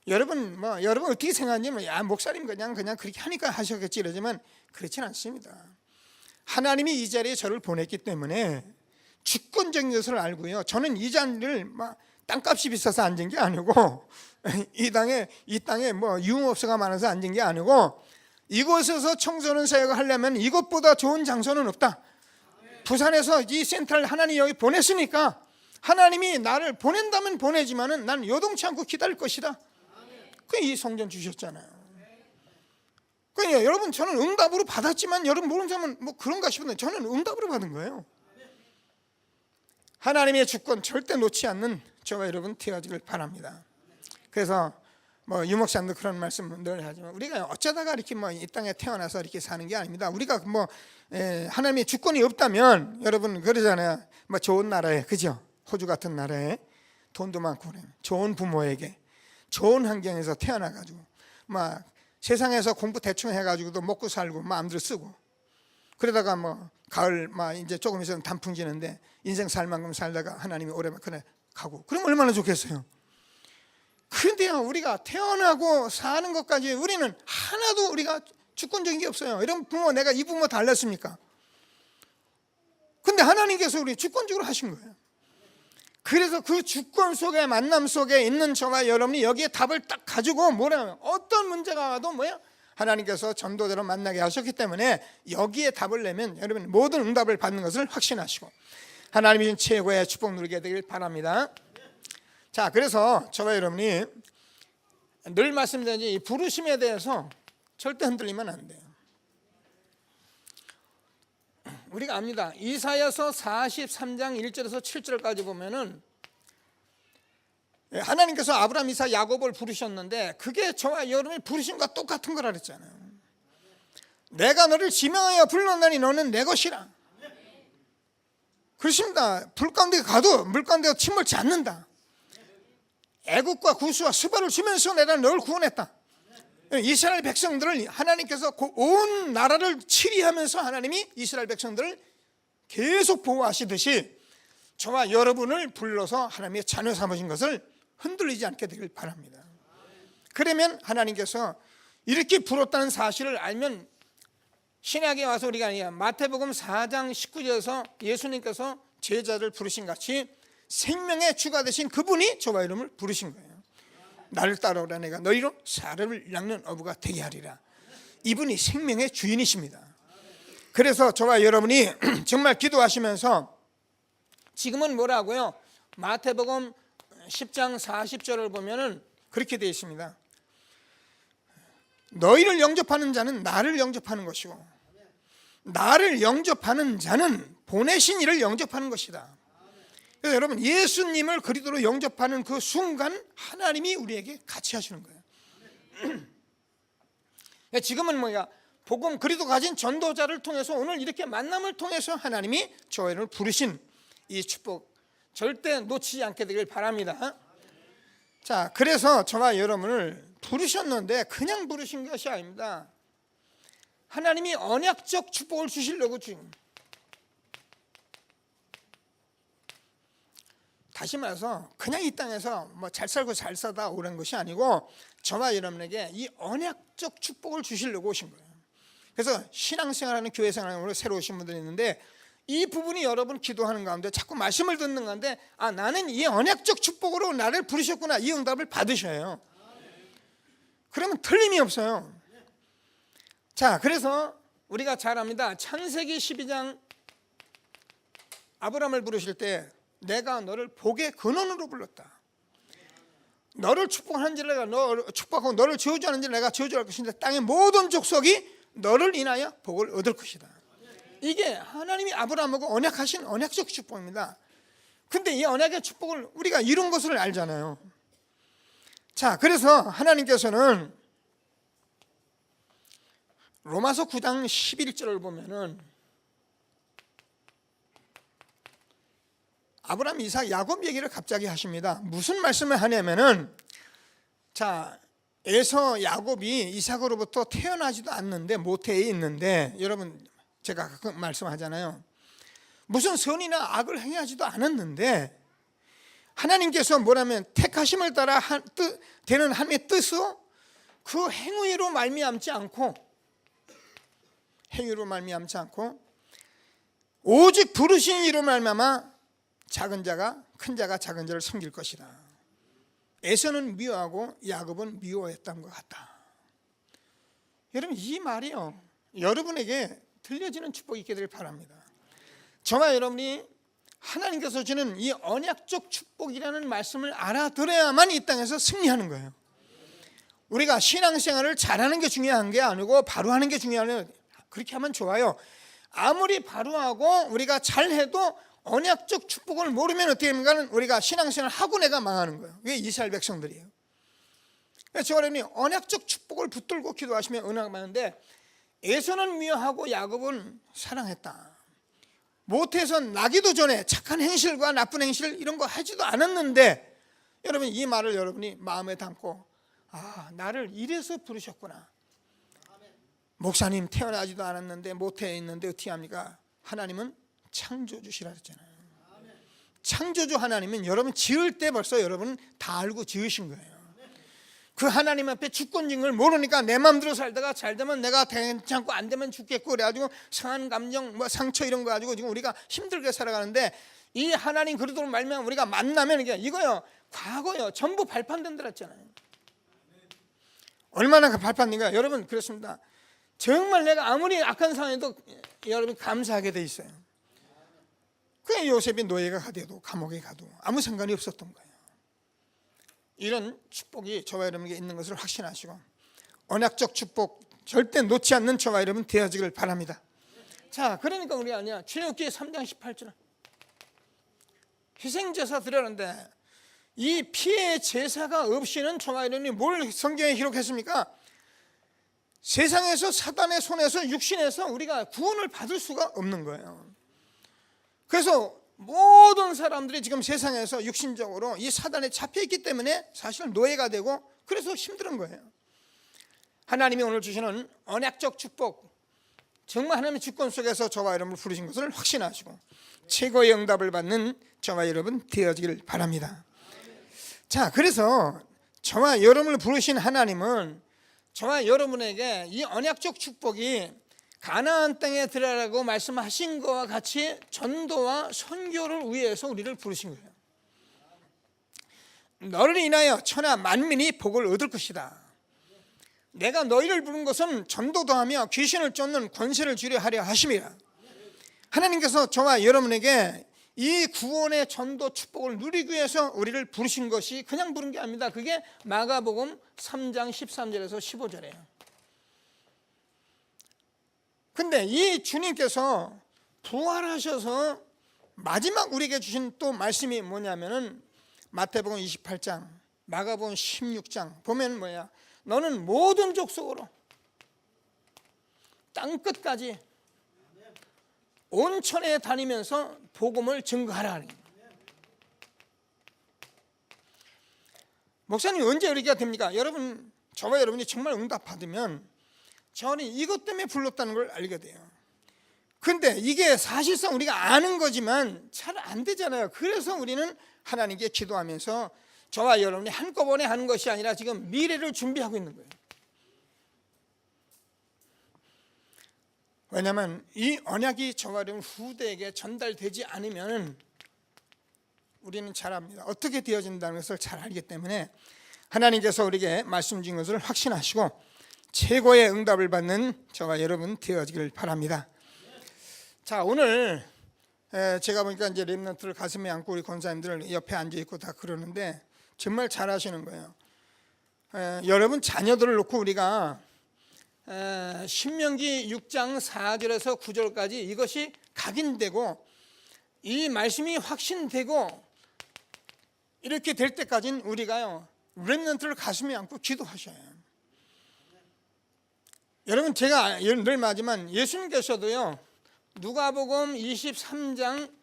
여러분 어떻게 생각하냐면 목사님 그냥 그렇게 하니까 하셨겠지 이러지만 그렇진 않습니다. 하나님이 이 자리에 저를 보냈기 때문에 주권적인 것을 알고요. 저는 이 자리를 땅값이 비싸서 앉은 게 아니고 이 땅에 유흥업소가 많아서 앉은 게 아니고 이곳에서 청소년 사역을 하려면 이것보다 좋은 장소는 없다. 부산에서 이 센터를 하나님이 여기 보냈으니까 하나님이 나를 보낸다면 보내지만은 난 요동치 않고 기다릴 것이다. 이 성전 주셨잖아요. 그러니까 여러분 저는 응답으로 받았지만 여러분 모르는 사람은 그런가 싶은데 저는 응답으로 받은 거예요. 하나님의 주권 절대 놓지 않는 저와 여러분 되어지길 바랍니다. 그래서 유목사님도 그런 말씀 늘 하지만 우리가 어쩌다가 이렇게 이 땅에 태어나서 이렇게 사는 게 아닙니다. 우리가 하나님의 주권이 없다면 여러분 그러잖아요. 좋은 나라에, 그죠? 호주 같은 나라에 돈도 많고 좋은 부모에게 좋은 환경에서 태어나가지고 세상에서 공부 대충 해가지고도 먹고 살고 마음대로 쓰고 그러다가 가을 이제 조금 있으면 단풍 지는데 인생 살 만큼 살다가 하나님이 오래만큼에 가고 그럼 얼마나 좋겠어요. 그런데요, 우리가 태어나고 사는 것까지 우리는 하나도 우리가 주권적인 게 없어요. 이런 부모, 내가 이 부모 달랐습니까? 근데 하나님께서 우리 주권적으로 하신 거예요. 그래서 그 주권 속에, 만남 속에 있는 저와 여러분이 여기에 답을 딱 가지고 어떤 문제가 와도 하나님께서 전도자로 만나게 하셨기 때문에 여기에 답을 내면 여러분 모든 응답을 받는 것을 확신하시고 하나님이 최고의 축복 누리게 되길 바랍니다. 자, 그래서 저와 여러분이 늘 말씀드린 이 부르심에 대해서 절대 흔들리면 안 돼요. 우리가 압니다. 이사야서 43장 1절에서 7절까지 보면은 하나님께서 아브라함, 이삭, 야곱을 부르셨는데 그게 저와 여러분이 부르심과 똑같은 거라 그랬잖아요. 내가 너를 지명하여 불렀나니 너는 내 것이라. 그렇습니다. 불 가운데 가도 물 가운데가 침몰치 않는다. 애국과 구수와 수발을 주면서 내가 너를 구원했다. 이스라엘 백성들을 하나님께서 온 나라를 치리하면서 하나님이 이스라엘 백성들을 계속 보호하시듯이 저와 여러분을 불러서 하나님의 자녀 삼으신 것을 흔들리지 않게 되길 바랍니다. 그러면 하나님께서 이렇게 부렀다는 사실을 알면 신약에 와서 우리가 마태복음 4장 19절에서 예수님께서 제자를 부르신 같이 생명의 주가 되신 그분이 저와 여러분을 부르신 거예요. 나를 따라오라 내가 너희로 사람을 낚는 어부가 되게 하리라. 이분이 생명의 주인이십니다. 그래서 저와 여러분이 정말 기도하시면서 지금은 뭐라고요? 마태복음 10장 40절을 보면은 그렇게 되어 있습니다. 너희를 영접하는 자는 나를 영접하는 것이고 나를 영접하는 자는 보내신 이를 영접하는 것이다. 그래서 여러분 예수님을 그리스도로 영접하는 그 순간 하나님이 우리에게 같이 하시는 거예요. 지금은 복음 그리스도 가진 전도자를 통해서 오늘 이렇게 만남을 통해서 하나님이 저희를 부르신 이 축복 절대 놓치지 않게 되길 바랍니다. 자, 그래서 저와 여러분을 부르셨는데 그냥 부르신 것이 아닙니다. 하나님이 언약적 축복을 주시려고 지금 다시 말해서 그냥 이 땅에서 잘 살고 잘 사다 오는 것이 아니고 저와 여러분에게 이 언약적 축복을 주시려고 오신 거예요. 그래서 신앙생활하는 교회생활하는 새로 오신 분들이 있는데 이 부분이 여러분 기도하는 가운데 자꾸 말씀을 듣는 가운데 나는 이 언약적 축복으로 나를 부르셨구나 이 응답을 받으셔요. 그러면 틀림이 없어요. 자, 그래서 우리가 잘 압니다. 창세기 12장 아브라함을 부르실 때 내가 너를 복의 근원으로 불렀다. 너를 축복하는 내가 축복하고 너를 저주하는 내가 저주할 것인데 땅의 모든 족속이 너를 인하여 복을 얻을 것이다. 이게 하나님이 아브라함하고 언약하신 언약적 축복입니다. 근데 이 언약의 축복을 우리가 이룬 것을 알잖아요. 자, 그래서 하나님께서는 로마서 9장 11절을 보면은 아브라함, 이삭, 야곱 얘기를 갑자기 하십니다. 무슨 말씀을 하냐면은, 자, 에서 야곱이 이삭으로부터 태어나지도 않는데 모태에 있는데, 여러분 제가 가끔 말씀하잖아요. 무슨 선이나 악을 행하지도 않았는데 하나님께서 뭐라면 택하심을 따라 되는 하나님의 뜻으로 그 행위로 말미암지 않고 오직 부르신 이로 말미암아 작은 자가 큰 자가 작은 자를 섬길 것이다. 에서는 미워하고 야곱은 미워했던 것 같다. 여러분, 이 말이요, 여러분에게 들려지는 축복이 있게 되길 바랍니다. 저와 여러분이 하나님께서 주는 이 언약적 축복이라는 말씀을 알아들어야만 이 땅에서 승리하는 거예요. 우리가 신앙생활을 잘하는 게 중요한 게 아니고 바로 하는 게 중요해요. 그렇게 하면 좋아요. 아무리 바로 하고 우리가 잘해도 언약적 축복을 모르면 어떻게 됩니까? 우리가 신앙생활 하고 내가 망하는 거예요. 그게 이스라엘 백성들이에요. 그래서 저와 여러분이 언약적 축복을 붙들고 기도하시면 은혜가 많은데, 에서는 미워하고 야곱은 사랑했다. 모태에서 나기도 전에 착한 행실과 나쁜 행실 이런 거 하지도 않았는데, 여러분 이 말을 여러분이 마음에 담고, 아, 나를 이래서 부르셨구나. 목사님 태어나지도 않았는데 모태에 있는데 어떻게 합니까? 하나님은 창조주시라 했잖아요. 창조주 하나님은 여러분 지을 때 벌써 여러분 다 알고 지으신 거예요. 그 하나님 앞에 주권적인 걸 모르니까 내 마음대로 살다가 잘 되면 내가 괜찮고 안 되면 죽겠고 그래가지고 상한 감정, 상처 이런 거 가지고 지금 우리가 힘들게 살아가는데, 이 하나님 그리도록 말면 우리가 만나면 이거요, 과거요, 전부 발판된 줄 알았잖아요. 얼마나 발판인가. 여러분 그렇습니다. 정말 내가 아무리 악한 상황에도 여러분 감사하게 돼 있어요. 그냥 요셉이 노예가 가도 감옥에 가도 아무 상관이 없었던 거예요. 이런 축복이 저와 여러분에게 있는 것을 확신하시고 언약적 축복 절대 놓지 않는 저와 여러분 되어지길 바랍니다. 자, 그러니까 우리가 아니야, 출애굽기 3장 18절 희생제사 드렸는데 이 피의 제사가 없이는 저와 여러분이 뭘 성경에 기록했습니까? 세상에서 사단의 손에서 육신에서 우리가 구원을 받을 수가 없는 거예요. 그래서 모든 사람들이 지금 세상에서 육신적으로 이 사단에 잡혀있기 때문에 사실 노예가 되고 그래서 힘든 거예요. 하나님이 오늘 주시는 언약적 축복, 정말 하나님의 주권 속에서 저와 여러분을 부르신 것을 확신하시고 최고의 응답을 받는 저와 여러분 되어지길 바랍니다. 자, 그래서 저와 여러분을 부르신 하나님은 저와 여러분에게 이 언약적 축복이 가나안 땅에 들어가라고 말씀하신 것과 같이 전도와 선교를 위해서 우리를 부르신 거예요. 너를 인하여 천하 만민이 복을 얻을 것이다. 내가 너희를 부른 것은 전도도 하며 귀신을 쫓는 권세를 주려 하려 하심이라. 하나님께서 저와 여러분에게 이 구원의 전도 축복을 누리기 위해서 우리를 부르신 것이 그냥 부른 게 아닙니다. 그게 마가복음 3장 13절에서 15절이에요. 근데 이 주님께서 부활하셔서 마지막 우리에게 주신 또 말씀이 뭐냐면은 마태복음 28장, 마가복음 16장 보면 뭐야? 너는 모든 족속으로 땅 끝까지 온천에 다니면서 복음을 증거하라. 목사님 언제 이렇게 됩니까? 여러분, 저와 여러분이 정말 응답 받으면 저는 이것 때문에 불렀다는 걸 알게 돼요. 근데 이게 사실상 우리가 아는 거지만 잘 안 되잖아요. 그래서 우리는 하나님께 기도하면서 저와 여러분이 한꺼번에 하는 것이 아니라 지금 미래를 준비하고 있는 거예요. 왜냐하면 이 언약이 저와 여러분 후대에게 전달되지 않으면 우리는 잘 압니다. 어떻게 되어진다는 것을 잘 알기 때문에 하나님께서 우리에게 말씀 주신 것을 확신하시고 최고의 응답을 받는 저와 여러분 되어지길 바랍니다. 자, 오늘 제가 보니까 이제 렘넌트를 가슴에 안고 우리 권사님들 옆에 앉아 있고 다 그러는데 정말 잘하시는 거예요. 여러분 자녀들을 놓고 우리가 신명기 6장 4절에서 9절까지 이것이 각인되고 이 말씀이 확신되고 이렇게 될 때까지는 우리가요 렘넌트를 가슴에 안고 기도하셔야 해요. 여러분 제가 늘 말하지만 예수님께서도요 누가복음 23장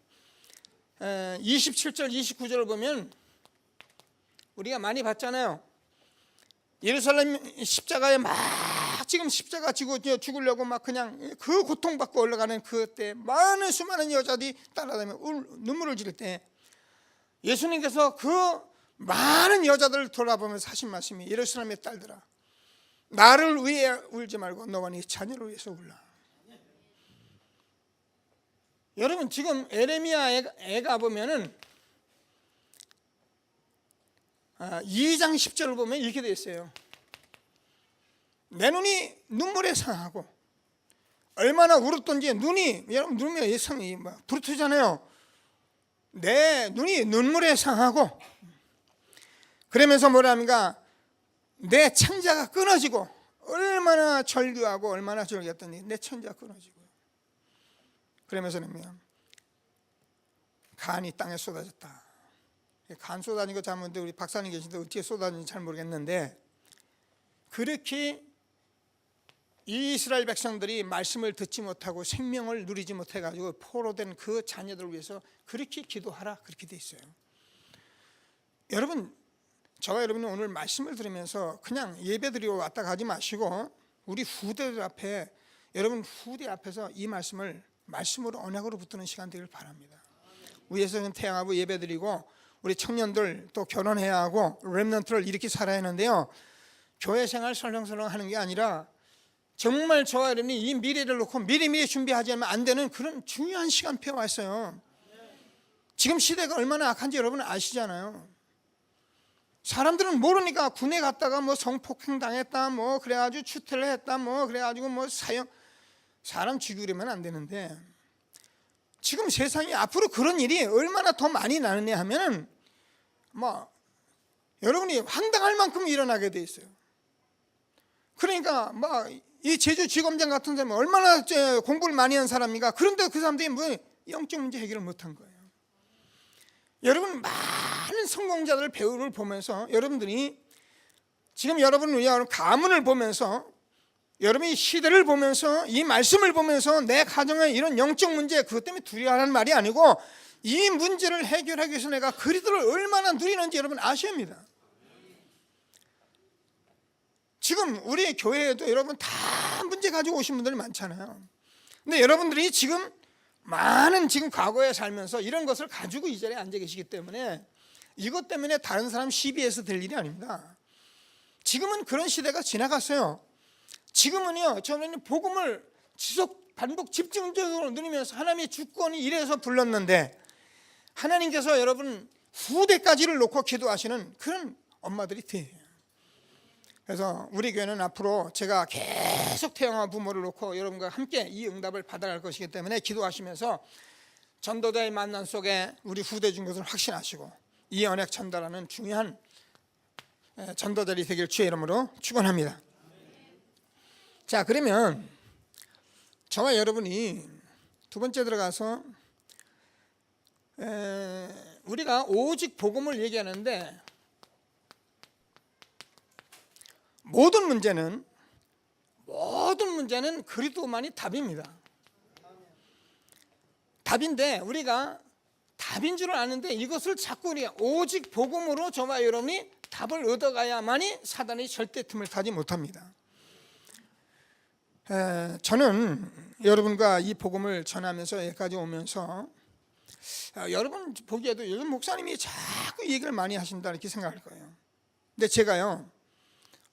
27절 29절을 보면 우리가 많이 봤잖아요. 예루살렘 십자가에 막 지금 십자가 지고 죽으려고 막 그냥 그 고통받고 올라가는 그때 많은 수많은 여자들이 따라다니며 눈물을 지를 때 예수님께서 그 많은 여자들을 돌아보면서 하신 말씀이 예루살렘의 딸들아 나를 위해 울지 말고 너와 네 자녀를 위해서 울라. 여러분 지금 에레미야에 가보면은 2장 10절을 보면 이렇게 되어 있어요. 내 눈이 눈물에 상하고 얼마나 울었던지 눈이 여러분 눈이 예성이 막 부르트잖아요. 내 눈이 눈물에 상하고 그러면서 뭐랍니까? 내 창자가 끊어지고 얼마나 절규하고 얼마나 절규했더니 내 창자가 끊어지고 그러면서는 간이 땅에 쏟아졌다. 간 쏟아진 거 잘못인데 우리 박사님 계신데 어떻게 쏟아진지 잘 모르겠는데 그렇게 이스라엘 백성들이 말씀을 듣지 못하고 생명을 누리지 못해가지고 포로된 그 자녀들을 위해서 그렇게 기도하라 그렇게 돼 있어요. 여러분 저와 여러분은 오늘 말씀을 들으면서 그냥 예배드리고 왔다 가지 마시고 우리 후대들 앞에 여러분 후대 앞에서 이 말씀으로 언약으로 붙드는 시간 되길 바랍니다. 위에서는 태양하고 예배드리고 우리 청년들 또 결혼해야 하고 렘넌트를 이렇게 살아야 하는데요. 교회 생활 설렁설렁 하는 게 아니라 정말 저와 여러분이 이 미래를 놓고 미리미리 준비하지 않으면 안 되는 그런 중요한 시간표가 왔어요. 지금 시대가 얼마나 악한지 여러분 아시잖아요. 사람들은 모르니까 군에 갔다가 뭐 성폭행 당했다 뭐 그래가지고 추태를 했다 뭐 그래가지고 뭐 사람 죽이려면 안 되는데 지금 세상에 앞으로 그런 일이 얼마나 더 많이 나느냐 하면은 뭐 여러분이 황당할 만큼 일어나게 돼 있어요. 그러니까 뭐 이 제주지검장 같은 사람은 얼마나 공부를 많이 한 사람인가. 그런데 그 사람들이 뭐 영적 문제 해결을 못한 거예요. 여러분 많은 성공자들 배우를 보면서 여러분들이 지금 여러분 가문을 보면서 여러분이 시대를 보면서 이 말씀을 보면서 내 가정의 이런 영적 문제 그것 때문에 두려워하는 말이 아니고 이 문제를 해결하기 위해서 내가 그리스도를 얼마나 누리는지 여러분 아셔야 합니다. 지금 우리 교회에도 여러분 다 문제 가지고 오신 분들이 많잖아요. 근데 여러분들이 지금 많은 지금 과거에 살면서 이런 것을 가지고 이 자리에 앉아 계시기 때문에 이것 때문에 다른 사람 시비해서 될 일이 아닙니다. 지금은 그런 시대가 지나갔어요. 지금은요 저는 복음을 지속 반복 집중적으로 누리면서 하나님의 주권이 이래서 불렀는데 하나님께서 여러분 후대까지를 놓고 기도하시는 그런 엄마들이 돼요. 그래서 우리 교회는 앞으로 제가 계속 태영아 부모를 놓고 여러분과 함께 이 응답을 받아갈 것이기 때문에 기도하시면서 전도자의 만남 속에 우리 후대 준 것을 확신하시고 이 언약 전달하는 중요한 전도자들이 되길 주의 이름으로 축원합니다. 자, 그러면 저와 여러분이 두 번째 들어가서 우리가 오직 복음을 얘기하는데 모든 문제는 그리스도만이 답입니다. 답인데 우리가 답인 줄 아는데 이것을 자꾸 우리가 오직 복음으로 저와 여러분이 답을 얻어가야만이 사단이 절대 틈을 타지 못합니다. 저는 여러분과 이 복음을 전하면서 여기까지 오면서 여러분 보기에도 요즘 목사님이 자꾸 얘기를 많이 하신다 이렇게 생각할 거예요. 근데 제가요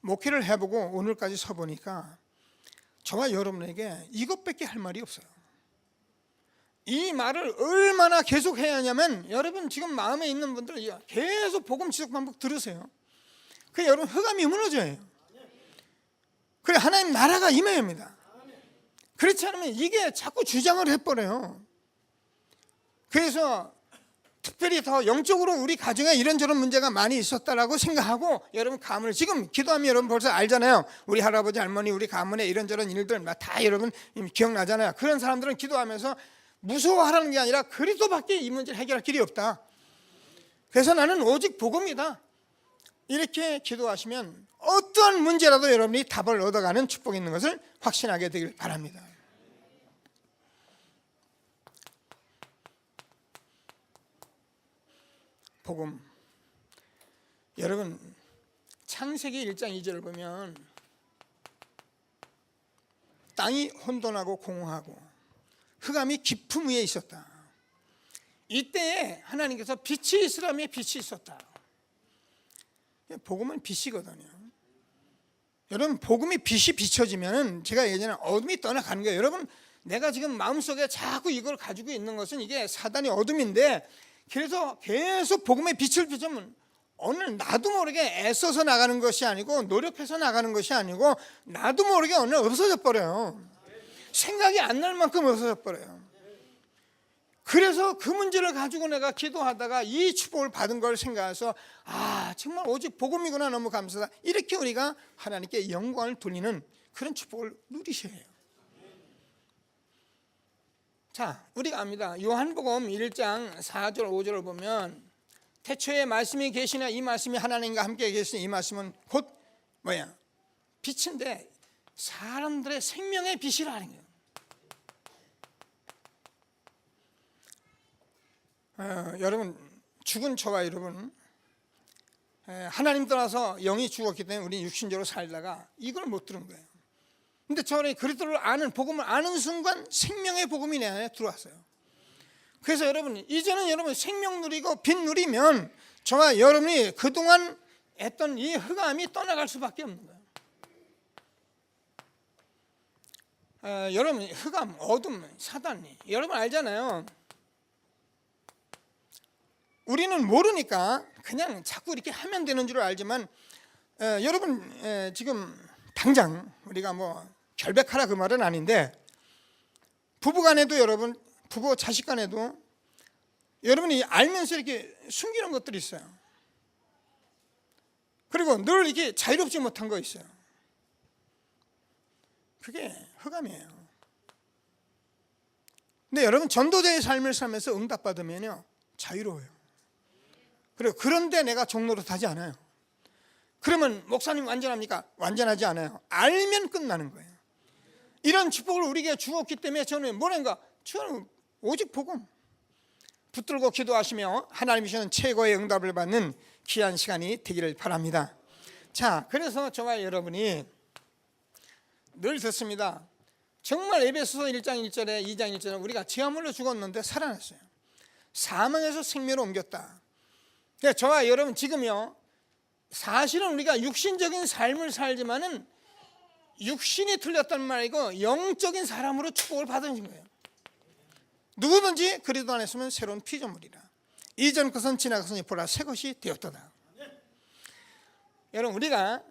목회를 해보고 오늘까지 서보니까 저와 여러분에게 이것밖에 할 말이 없어요. 이 말을 얼마나 계속 해야 하냐면 여러분 지금 마음에 있는 분들 계속 복음 지속 반복 들으세요. 그 여러분 흑암이 무너져요. 그래 하나님 나라가 임해야 합니다. 그렇지 않으면 이게 자꾸 주장을 해버려요. 그래서 특별히 더 영적으로 우리 가정에 이런저런 문제가 많이 있었다라고 생각하고 여러분 가문을 지금 기도하면 여러분 벌써 알잖아요. 우리 할아버지 할머니 우리 가문에 이런저런 일들 다 여러분 기억나잖아요. 그런 사람들은 기도하면서 무서워하라는 게 아니라 그리스도밖에 이 문제를 해결할 길이 없다. 그래서 나는 오직 복음이다. 이렇게 기도하시면 어떠한 문제라도 여러분이 답을 얻어가는 축복이 있는 것을 확신하게 되길 바랍니다. 복음. 여러분 창세기 1장 2절을 보면 땅이 혼돈하고 공허하고 흑암이 깊음 위에 있었다. 이때에 하나님께서 빛이 있으라며 빛이 있었다. 복음은 빛이거든요. 여러분 복음이 빛이 비춰지면 제가 예전에 어둠이 떠나가는 거예요. 여러분 내가 지금 마음속에 자꾸 이걸 가지고 있는 것은 이게 사단의 어둠인데 그래서 계속 복음의 빛을 비추면 오늘 나도 모르게 애써서 나가는 것이 아니고 노력해서 나가는 것이 아니고 나도 모르게 오늘 없어져 버려요. 생각이 안 날 만큼 없어져 버려요. 그래서 그 문제를 가지고 내가 기도하다가 이 축복을 받은 걸 생각해서 아 정말 오직 복음이구나 너무 감사하다. 이렇게 우리가 하나님께 영광을 돌리는 그런 축복을 누리셔야 해요. 자, 우리가 압니다. 요한복음 1장 4절 5절을 보면 태초에 말씀이 계시나 이 말씀이 하나님과 함께 계시니 이 말씀은 곧 뭐야? 빛인데 사람들의 생명의 빛이라는 거예요. 여러분 죽은 저와 여러분 하나님 떠나서 영이 죽었기 때문에 우리 육신적으로 살다가 이걸 못 들은 거예요. 근데 저는 그리스도를 아는 복음을 아는 순간 생명의 복음이 내 안에 들어왔어요. 그래서 여러분 이제는 여러분 생명 누리고 빛 누리면 저와 여러분이 그동안 했던 이 흑암이 떠나갈 수밖에 없는 거예요. 여러분 흑암, 어둠, 사단이 여러분 알잖아요. 우리는 모르니까 그냥 자꾸 이렇게 하면 되는 줄 알지만 여러분 지금 당장 우리가 뭐 결백하라 그 말은 아닌데 부부간에도 여러분 부부 자식간에도 여러분이 알면서 이렇게 숨기는 것들이 있어요. 그리고 늘 이렇게 자유롭지 못한 거 있어요. 그게 흑암이에요. 근데 여러분 전도자의 삶을 살면서 응답받으면요 자유로워요. 그리고 그런데 내가 종로로 하지 않아요. 그러면 목사님 완전합니까? 완전하지 않아요. 알면 끝나는 거예요. 이런 축복을 우리에게 주었기 때문에 저는 뭐란가? 저는 오직 복음 붙들고 기도하시며 하나님이 주시는 최고의 응답을 받는 귀한 시간이 되기를 바랍니다. 자, 그래서 저와 여러분이 늘 듣습니다. 정말 에베소서 1장 1절에 2장 1절에 우리가 죄악물로 죽었는데 살아났어요. 사망에서 생명으로 옮겼다. 저와 여러분 지금요 사실은 우리가 육신적인 삶을 살지만은 육신이 틀렸단 말이고 영적인 사람으로 축복을 받은 거예요. 누구든지 그리스도 안에 있으면 새로운 피조물이라. 이전 것은 지나갔으니 보라 새 것이 되었도다. 여러분 우리가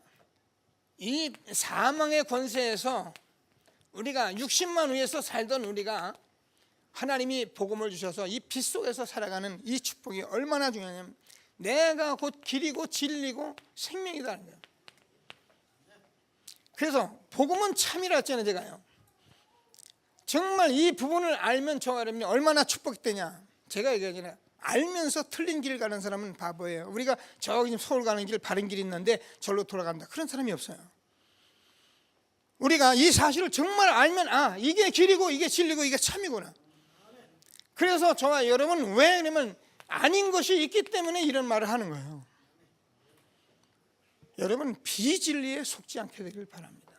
이 사망의 권세에서 우리가 육신만 위해서 살던 우리가 하나님이 복음을 주셔서 이 빛 속에서 살아가는 이 축복이 얼마나 중요하냐면 내가 곧 길이고 진리고 생명이라는 거예요. 그래서 복음은 참이라 했잖아요. 제가요 정말 이 부분을 알면 저와 여러분이 얼마나 축복이 되냐. 제가 얘기하잖아요. 알면서 틀린 길을 가는 사람은 바보예요. 우리가 저기 지금 서울 가는 길 바른 길이 있는데 절로 돌아간다. 그런 사람이 없어요. 우리가 이 사실을 정말 알면 아 이게 길이고 이게 진리고 이게 참이구나. 그래서 저와 여러분 왜 그러면 아닌 것이 있기 때문에 이런 말을 하는 거예요. 여러분 비진리에 속지 않게 되길 바랍니다.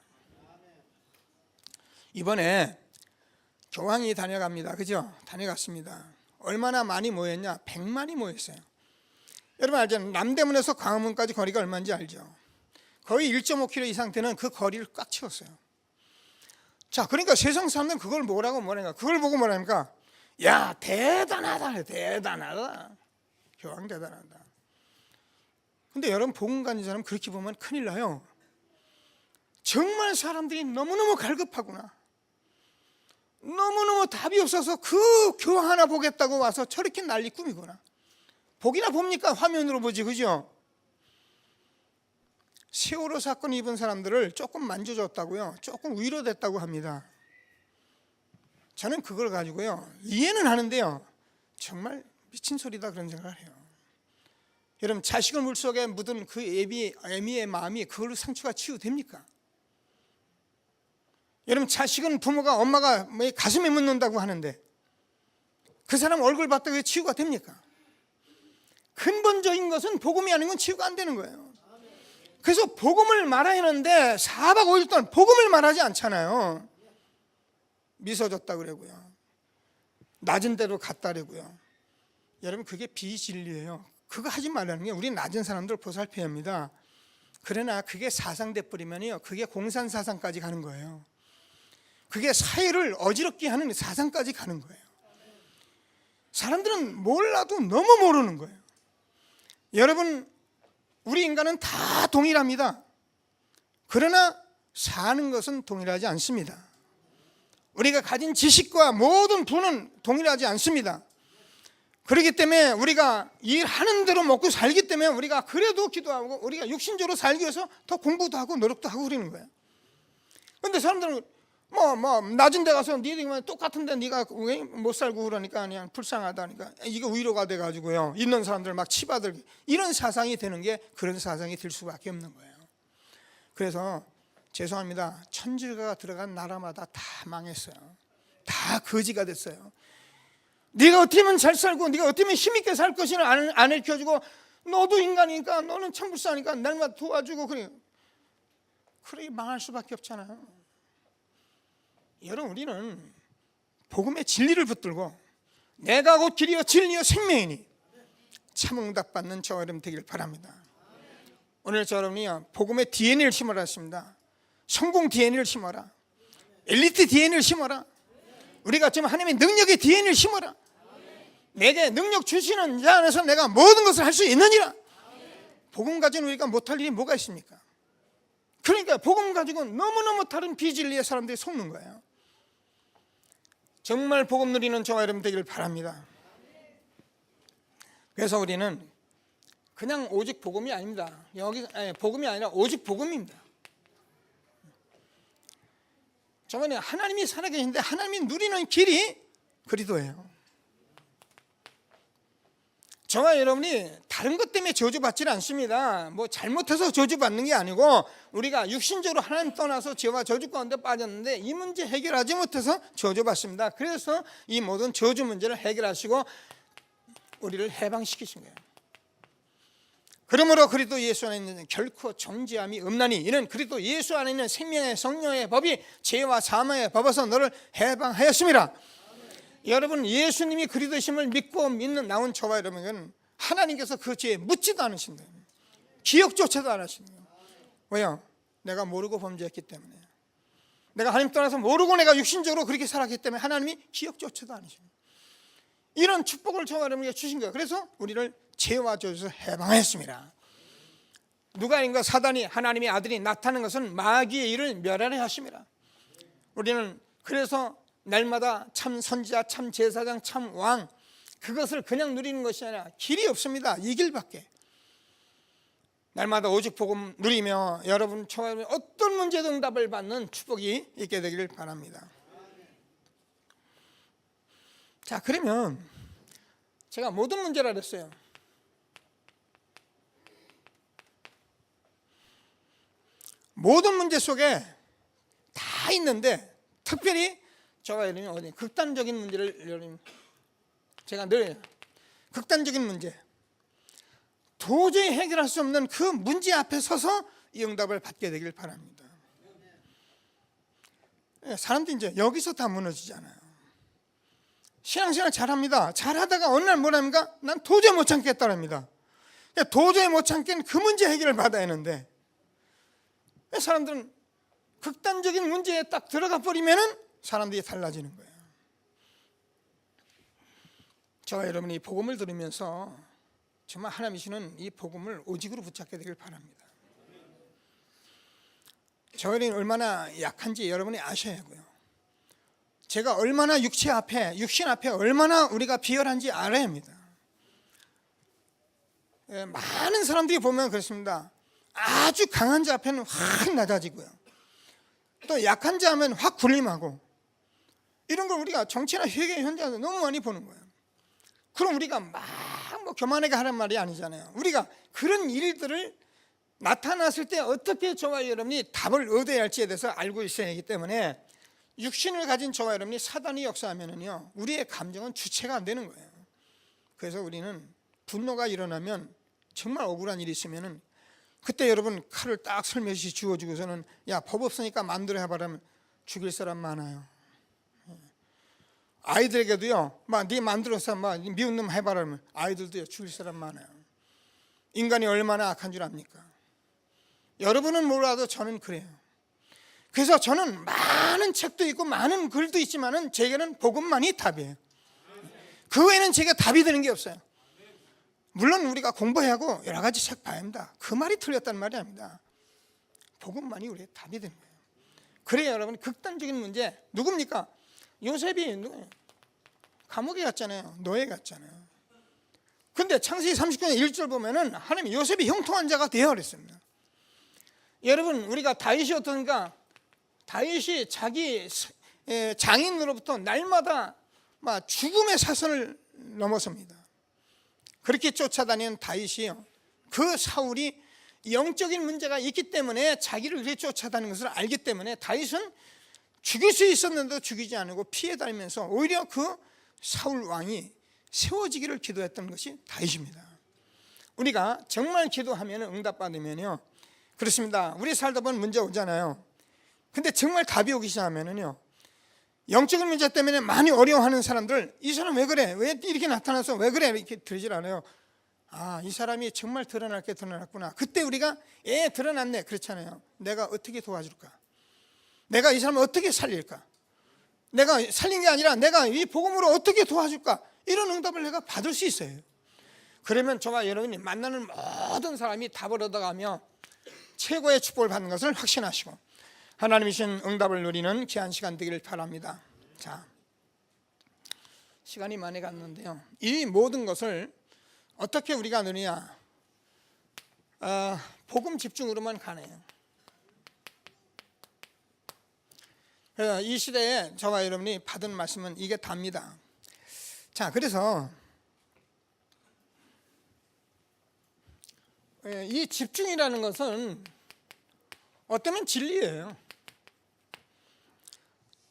이번에 교황이 다녀갑니다. 그죠? 다녀갔습니다. 얼마나 많이 모였냐? 100만이 모였어요. 여러분 알죠? 남대문에서 광화문까지 거리가 얼마인지 알죠? 거의 1.5km 이상 되는 그 거리를 꽉 채웠어요. 자, 그러니까 세상 사람들은 그걸 뭐라니까? 그걸 보고 뭐라니까? 야, 대단하다. 교황 대단하다. 근데 여러분, 복음 가진 사람 그렇게 보면 큰일 나요. 정말 사람들이 너무너무 갈급하구나, 너무너무 답이 없어서 그 교회 하나 보겠다고 와서 저렇게 난리 꾸미구나. 보기나 봅니까? 화면으로 보지, 그죠? 세월호 사건 입은 사람들을 조금 만져줬다고요, 조금 위로됐다고 합니다. 저는 그걸 가지고요 이해는 하는데요, 정말 미친 소리다 그런 생각을 해요. 여러분, 자식을 물속에 묻은 그 애미의 마음이 그걸로 상처가 치유됩니까? 여러분, 자식은 부모가, 엄마가 가슴에 묻는다고 하는데 그 사람 얼굴 봤다고 그게 치유가 됩니까? 근본적인 것은 복음이 아닌 건 치유가 안 되는 거예요. 그래서 복음을 말해야 하는데 4박 5일 동안 복음을 말하지 않잖아요. 미소 줬다 그러고요, 낮은 데로 갔다 그러고요. 여러분, 그게 비진리예요. 그거 하지 말라는 게, 우리 낮은 사람들 보살펴야 합니다. 그러나 그게 사상돼 버리면요, 그게 공산사상까지 가는 거예요. 그게 사회를 어지럽게 하는 사상까지 가는 거예요. 사람들은 몰라도 너무 모르는 거예요. 여러분, 우리 인간은 다 동일합니다. 그러나 사는 것은 동일하지 않습니다. 우리가 가진 지식과 모든 부는 동일하지 않습니다. 그렇기 때문에 우리가 일하는 대로 먹고 살기 때문에 우리가 그래도 기도하고, 우리가 육신적으로 살기 위해서 더 공부도 하고 노력도 하고 그러는 거예요. 그런데 사람들은 낮은 데 가서 니들 똑같은데 네가 왜 못 살고 그러니까 그냥 불쌍하다니까 이게 위로가 돼가지고요, 있는 사람들 막 치받을, 이런 사상이 되는 게, 그런 사상이 될 수밖에 없는 거예요. 그래서 죄송합니다, 천주교가 들어간 나라마다 다 망했어요. 다 거지가 됐어요. 네가 어떻게 하면 잘 살고, 네가 어떻게 하면 힘있게 살 것이는 안 읽혀주고, 너도 인간이니까, 너는 참 불쌍하니까 날마다 도와주고, 그래 망할 수밖에 없잖아요. 여러분, 우리는 복음의 진리를 붙들고 내가 곧 길이요 진리요 생명이니 참 응답받는 저와 여러분 되기를 바랍니다. 오늘 저 여러분이요, 복음의 DNA를 심어라 했습니다. 성공 DNA를 심어라, 엘리트 DNA를 심어라, 우리가 지금 하나님의 능력의 DNA를 심어라. 내게 능력 주시는 자 안에서 내가 모든 것을 할 수 있느니라. 복음 가진 우리가 못할 일이 뭐가 있습니까? 그러니까 복음 가지고 너무너무 다른 비진리의 사람들이 속는 거예요. 정말 복음 누리는 저와 여러분 되기를 바랍니다. 그래서 우리는 그냥 오직 복음이 아닙니다. 복음이 아니라 오직 복음입니다. 저번에 하나님이 살아계신데 하나님이 누리는 길이 그리도예요. 저와 여러분이 다른 것 때문에 저주받지는 않습니다. 잘못해서 저주받는 게 아니고, 우리가 육신적으로 하나님 떠나서 죄와 저주 가운데 빠졌는데 이 문제 해결하지 못해서 저주받습니다. 그래서 이 모든 저주 문제를 해결하시고 우리를 해방시키신 거예요. 그러므로 그리스도 예수 안에 있는 결코 정죄함이 없나니, 이는 그리스도 예수 안에 있는 생명의 성령의 법이 죄와 사망의 법에서 너를 해방하였습니다. 여러분, 예수님이 그리스도심을 믿고 나온 저와 여러분은 하나님께서 그 죄에 묻지도 않으신다. 기억조차도 안 하신다. 왜요? 내가 모르고 범죄했기 때문에, 내가 하나님 떠나서 모르고 내가 육신적으로 그렇게 살았기 때문에 하나님이 기억조차도 않으십니다. 이런 축복을 저와 여러분에게 주신 거예요. 그래서 우리를 죄와 저주에서 해방하였습니다. 누가 아닌가, 사단이 하나님의 아들이 나타나는 것은 마귀의 일을 멸하려 하십니다. 우리는 그래서 날마다 참 선지자, 참 제사장, 참 왕, 그것을 그냥 누리는 것이 아니라 길이 없습니다. 이 길밖에. 날마다 오직 복음 누리며 여러분 처음 어떤 문제도 응답을 받는 축복이 있게 되기를 바랍니다. 자, 그러면 제가 모든 문제라 그랬어요. 모든 문제 속에 다 있는데, 특별히 저와 여러분이 어디 극단적인 문제를, 여러분 제가 늘 극단적인 문제, 도저히 해결할 수 없는 그 문제 앞에 서서 이 응답을 받게 되길 바랍니다. 사람들이 이제 여기서 다 무너지잖아요. 신앙생활 잘합니다. 잘하다가 어느 날 뭐랍니까? 난 도저히 못 참겠다랍니다. 도저히 못 참겠는 그 문제 해결을 받아야 하는데, 사람들은 극단적인 문제에 딱 들어가 버리면은 사람들이 달라지는 거예요. 저와 여러분이 복음을 들으면서 정말 하나님이 주는 이 복음을 오직으로 붙잡게 되길 바랍니다. 저희는 얼마나 약한지 여러분이 아셔야 하고요. 제가 얼마나 육신 앞에 얼마나 우리가 비열한지 알아야 합니다. 많은 사람들이 보면 그렇습니다. 아주 강한 자 앞에는 확 낮아지고요. 또 약한 자 하면 확 군림하고, 이런 걸 우리가 정치나 회계 현장에서 너무 많이 보는 거예요. 그럼 우리가 막 뭐 교만하게 하란 말이 아니잖아요. 우리가 그런 일들을 나타났을 때 어떻게 저와 여러분이 답을 얻어야 할지에 대해서 알고 있어야 하기 때문에, 육신을 가진 저와 여러분이 사단이 역사하면은요, 우리의 감정은 주체가 안 되는 거예요. 그래서 우리는 분노가 일어나면, 정말 억울한 일이 있으면은, 그때 여러분 칼을 딱 설며시 쥐어주고서는 야, 법 없으니까 마음대로 해봐라면 죽일 사람 많아요. 아이들에게도요, 막 네 마음대로서 막 미운 놈 해봐라면 아이들도요 죽일 사람 많아요. 인간이 얼마나 악한 줄 압니까? 여러분은 몰라도 저는 그래요. 그래서 저는 많은 책도 있고 많은 글도 있지만은 제게는 복음만이 답이에요. 그 외에는 제가 답이 되는 게 없어요. 물론 우리가 공부해야 하고 여러 가지 책 봐야 합니다. 그 말이 틀렸다는 말이 아닙니다. 복음만이 우리의 답이 되는 거예요. 그래야 여러분, 극단적인 문제 누굽니까? 요셉이 감옥에 갔잖아요. 노예 갔잖아요. 근데 창세기 39장 1절 보면은 하나님이 요셉이 형통한 자가 되어 그랬습니다. 여러분, 우리가 다윗이 어떤가? 다윗이 자기 장인으로부터 날마다 막 죽음의 사선을 넘어섭니다. 그렇게 쫓아다니는 다윗이요, 그 사울이 영적인 문제가 있기 때문에 자기를 그렇게 쫓아다니는 것을 알기 때문에 다윗은 죽일 수 있었는데도 죽이지 않고 피해 다니면서 오히려 그 사울 왕이 세워지기를 기도했던 것이 다윗입니다. 우리가 정말 기도하면 응답받으면요, 그렇습니다. 우리 살다 보면 문제 오잖아요. 근데 정말 답이 오기 시작하면은요, 영적인 문제 때문에 많이 어려워하는 사람들, 이 사람 왜 그래? 왜 이렇게 나타나서 왜 그래? 이렇게 들질 않아요. 아, 이 사람이 정말 드러날 게 드러났구나. 그때 우리가 드러났네, 그렇잖아요. 내가 어떻게 도와줄까? 내가 이 사람을 어떻게 살릴까? 내가 살린 게 아니라 내가 이 복음으로 어떻게 도와줄까? 이런 응답을 내가 받을 수 있어요. 그러면 저와 여러분이 만나는 모든 사람이 답을 얻어가며 최고의 축복을 받는 것을 확신하시고 하나님이 주신 응답을 누리는 귀한 시간 되기를 바랍니다. 자, 시간이 많이 갔는데요, 이 모든 것을 어떻게 우리가 누리냐? 복음 집중으로만 가네요. 그래서 이 시대에 저와 여러분이 받은 말씀은 이게 답니다. 자, 그래서 이 집중이라는 것은 어쩌면 진리예요.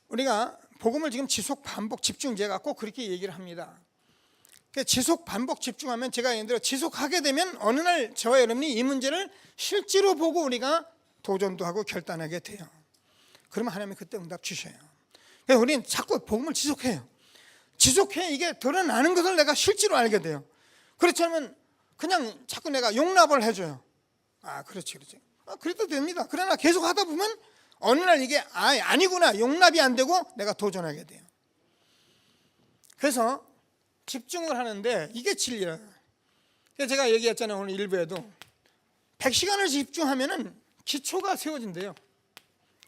우리가 복음을 지금 지속 반복 집중제가 꼭 그렇게 얘기를 합니다. 지속 반복 집중하면, 제가 예를 들어 지속하게 되면 어느 날 저와 여러분이 이 문제를 실제로 보고 우리가 도전도 하고 결단하게 돼요. 그러면 하나님이 그때 응답 주셔요. 그래서 우리는 자꾸 복음을 지속해요. 지속해 이게 드러나는 것을 내가 실제로 알게 돼요. 그렇지 않으면 그냥 자꾸 내가 용납을 해줘요. 아, 그렇지. 그래도 됩니다. 그러나 계속 하다 보면 어느 날 이게 아니구나, 용납이 안 되고 내가 도전하게 돼요. 그래서 집중을 하는데 이게 진리라. 그래서 제가 얘기했잖아요, 오늘 일부에도 100시간을 집중하면은 기초가 세워진대요.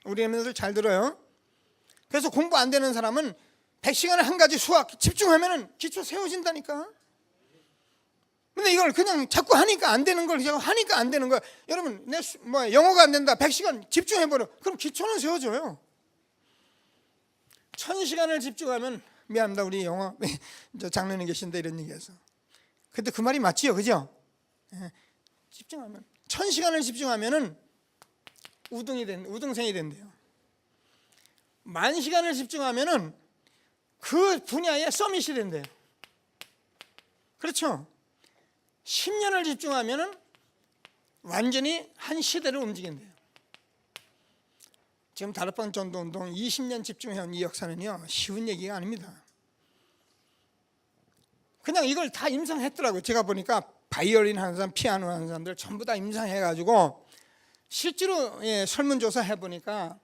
우리 애들 잘 들어요. 그래서 공부 안 되는 사람은 100시간을 한 가지 수학 집중하면은 기초 세워진다니까. 근데 이걸 그냥 자꾸 하니까 안 되는 걸 자꾸 하니까 안 되는 거야. 여러분, 내 영어가 안 된다, 100시간 집중해버려. 그럼 기초는 세워져요. 1000시간을 집중하면, 미안합니다, 우리 영어 장로님 계신데 이런 얘기해서. 근데 그 말이 맞지요, 그죠? 집중하면 1000시간을 집중하면은 우등생이 된대요. 10,000시간을 집중하면은 그 분야에 서밋이 된대요. 그렇죠? 10년을 집중하면은 완전히 한 시대를 움직인대요. 지금 다락방 전도 운동 20년 집중해온 이 역사는요, 쉬운 얘기가 아닙니다. 그냥 이걸 다 임상했더라고요. 제가 보니까 바이올린 하는 사람, 피아노 하는 사람들 전부 다 임상해가지고 실제로 설문조사 해보니까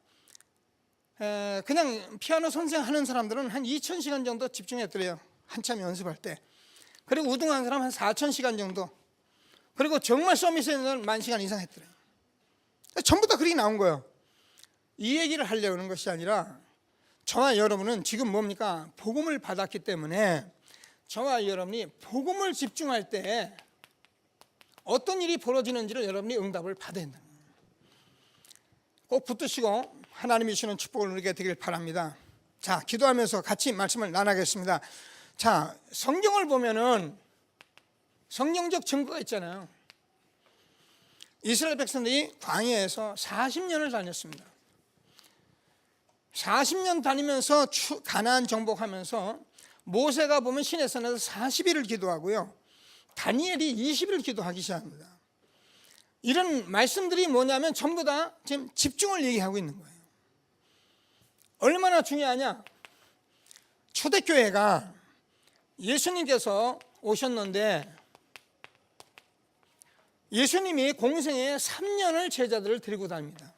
그냥 피아노 선생 하는 사람들은 한 2000시간 정도 집중했더래요. 한참 연습할 때. 그리고 우등한 사람 한 4,000시간 정도. 그리고 정말 서밋에는 10,000시간 이상 했더래요. 전부 다 그렇게 나온 거예요. 이 얘기를 하려고 하는 것이 아니라 저와 여러분은 지금 뭡니까? 복음을 받았기 때문에 저와 여러분이 복음을 집중할 때 어떤 일이 벌어지는지를 여러분이 응답을 받아야 된다. 꼭 붙드시고 하나님이 주시는 축복을 누리게 되길 바랍니다. 자, 기도하면서 같이 말씀을 나누겠습니다. 자, 성경을 보면은 성경적 증거가 있잖아요. 이스라엘 백성들이 광야에서 40년을 다녔습니다. 40년 다니면서 가나안 정복하면서 모세가 보면 시내산에서 40일을 기도하고요. 다니엘이 20일을 기도하기 시작합니다. 이런 말씀들이 뭐냐면 전부 다 지금 집중을 얘기하고 있는 거예요. 얼마나 중요하냐? 초대교회가 예수님께서 오셨는데 예수님이 공생에 3년을 제자들을 데리고 다닙니다.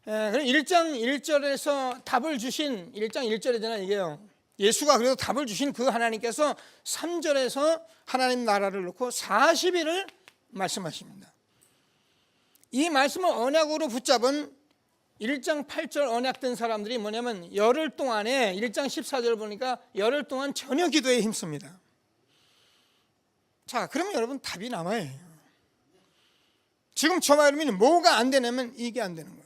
그럼 1장 1절에서 답을 주신 1장 1절이잖아요. 이게요. 예수가 그래도 답을 주신 그 하나님께서 3절에서 하나님 나라를 놓고 40일을 말씀하십니다. 이 말씀을 언약으로 붙잡은 1장 8절 언약된 사람들이 뭐냐면 열흘 동안에 1장 14절 보니까 열흘 동안 전혀 기도에 힘씁니다. 자, 그러면 여러분 답이 나와요. 지금 저와 여러분이 뭐가 안 되냐면 이게 안 되는 거예요.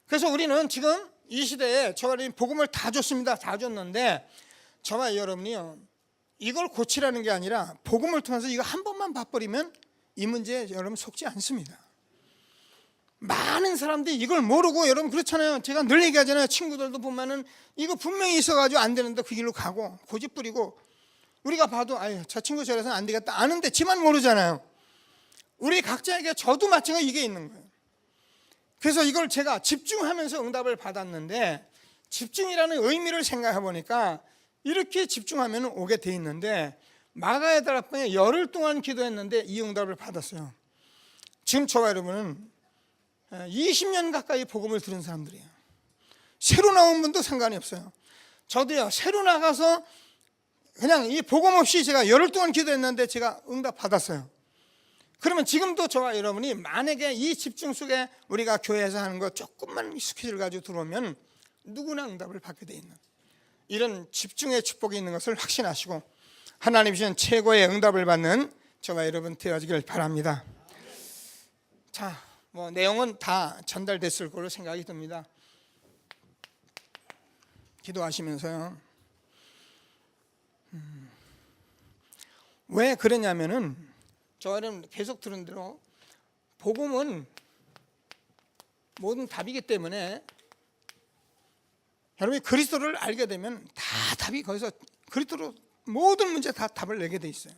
그래서 우리는 지금 이 시대에 저와 여러분이 복음을 다 줬습니다. 다 줬는데 저와 여러분이요, 이걸 고치라는 게 아니라 복음을 통해서 이거 한 번만 봐버리면 이 문제에 여러분 속지 않습니다. 많은 사람들이 이걸 모르고, 여러분 그렇잖아요. 제가 늘 얘기하잖아요. 친구들도 보면은 이거 분명히 있어가지고 안 되는데 그 길로 가고 고집 부리고, 우리가 봐도 아유 저 친구 저래서는 안 되겠다 아는데 지만 모르잖아요. 우리 각자에게 저도 마찬가지 이게 있는 거예요. 그래서 이걸 제가 집중하면서 응답을 받았는데, 집중이라는 의미를 생각해 보니까 이렇게 집중하면 오게 돼 있는데, 마가의 다락방에 열흘 동안 기도했는데 이 응답을 받았어요. 지금 저와 여러분은 20년 가까이 복음을 들은 사람들이에요. 새로 나온 분도 상관이 없어요. 저도요, 새로 나가서 그냥 이 복음 없이 제가 열흘 동안 기도했는데 제가 응답 받았어요. 그러면 지금도 저와 여러분이 만약에 이 집중 속에 우리가 교회에서 하는 거 조금만 스케줄 가지고 들어오면 누구나 응답을 받게 돼 있는 이런 집중의 축복이 있는 것을 확신하시고 하나님 주신 최고의 응답을 받는 저와 여러분 되어지길 바랍니다. 자, 뭐 내용은 다 전달됐을 걸로 생각이 듭니다. 기도하시면서요. 왜 그러냐면은 저는 계속 들은 대로 복음은 모든 답이기 때문에 여러분이 그리스도를 알게 되면 다 답이 거기서 그리스도로 모든 문제 다 답을 내게 돼 있어요.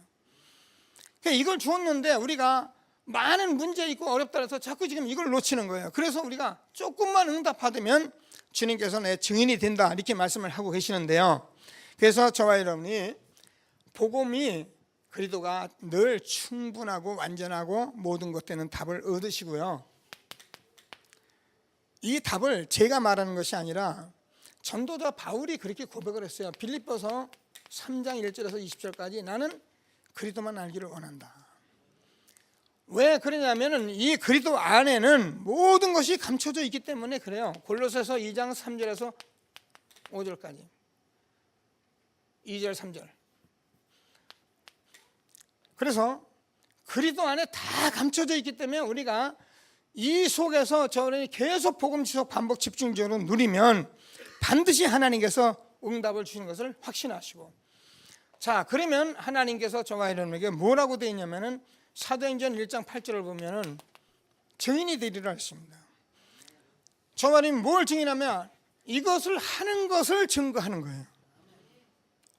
그러니까 이걸 주었는데 우리가 많은 문제 있고 어렵다 해서 자꾸 지금 이걸 놓치는 거예요. 그래서 우리가 조금만 응답 받으면 주님께서 내 증인이 된다 이렇게 말씀을 하고 계시는데요. 그래서 저와 여러분이 복음이 그리스도가 늘 충분하고 완전하고 모든 것 되는 답을 얻으시고요. 이 답을 제가 말하는 것이 아니라 전도자 바울이 그렇게 고백을 했어요. 빌립보서 3장 1절에서 20절까지 나는 그리스도만 알기를 원한다. 왜 그러냐면은 이 그리스도 안에는 모든 것이 감춰져 있기 때문에 그래요. 골로새서 2장 3절에서 5절까지 2절 3절. 그래서 그리스도 안에 다 감춰져 있기 때문에 우리가 이 속에서 저는 계속 복음 지속 반복 집중적으로 누리면 반드시 하나님께서 응답을 주시는 것을 확신하시고, 자, 그러면 하나님께서 저와 여러분에게 뭐라고 되어 있냐면은 사도행전 1장 8절을 보면은 증인이 되리라 했습니다. 저와 여러분이 뭘 증인하면 이것을 하는 것을 증거하는 거예요.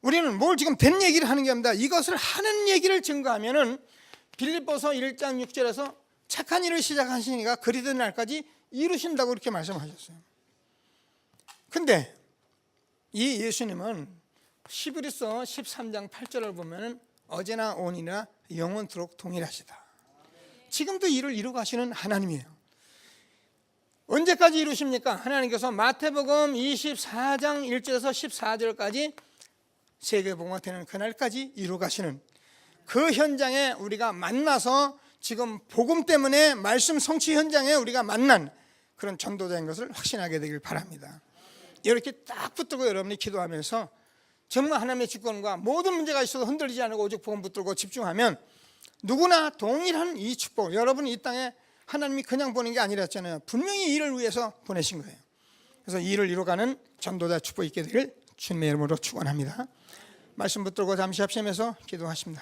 우리는 뭘 지금 된 얘기를 하는 게 아닙니다. 이것을 하는 얘기를 증거하면은 빌립보서 1장 6절에서 착한 일을 시작하신 이가 그리스도 날까지 이루신다고 이렇게 말씀하셨어요. 근데 이 예수님은 히브리서 13장 8절을 보면은 어제나 오늘이나 영원토록 동일하시다. 지금도 일을 이루가시는 하나님이에요. 언제까지 이루십니까? 하나님께서 마태복음 24장 1절에서 14절까지 세계복음화 되는 그날까지 이루어가시는 그 현장에 우리가 만나서 지금 복음 때문에 말씀 성취 현장에 우리가 만난 그런 전도자인 것을 확신하게 되길 바랍니다. 이렇게 딱 붙들고 여러분이 기도하면서 정말 하나님의 주권과 모든 문제가 있어도 흔들리지 않고 오직 복음 붙들고 집중하면 누구나 동일한 이 축복, 여러분이 이 땅에 하나님이 그냥 보낸 게 아니라 했잖아요. 분명히 일을 위해서 보내신 거예요. 그래서 이 일을 이루어가는 전도자 축복이 있게 되길 주님의 이름으로 축원합니다. 말씀 붙들고 잠시 합심해서 기도하십니다.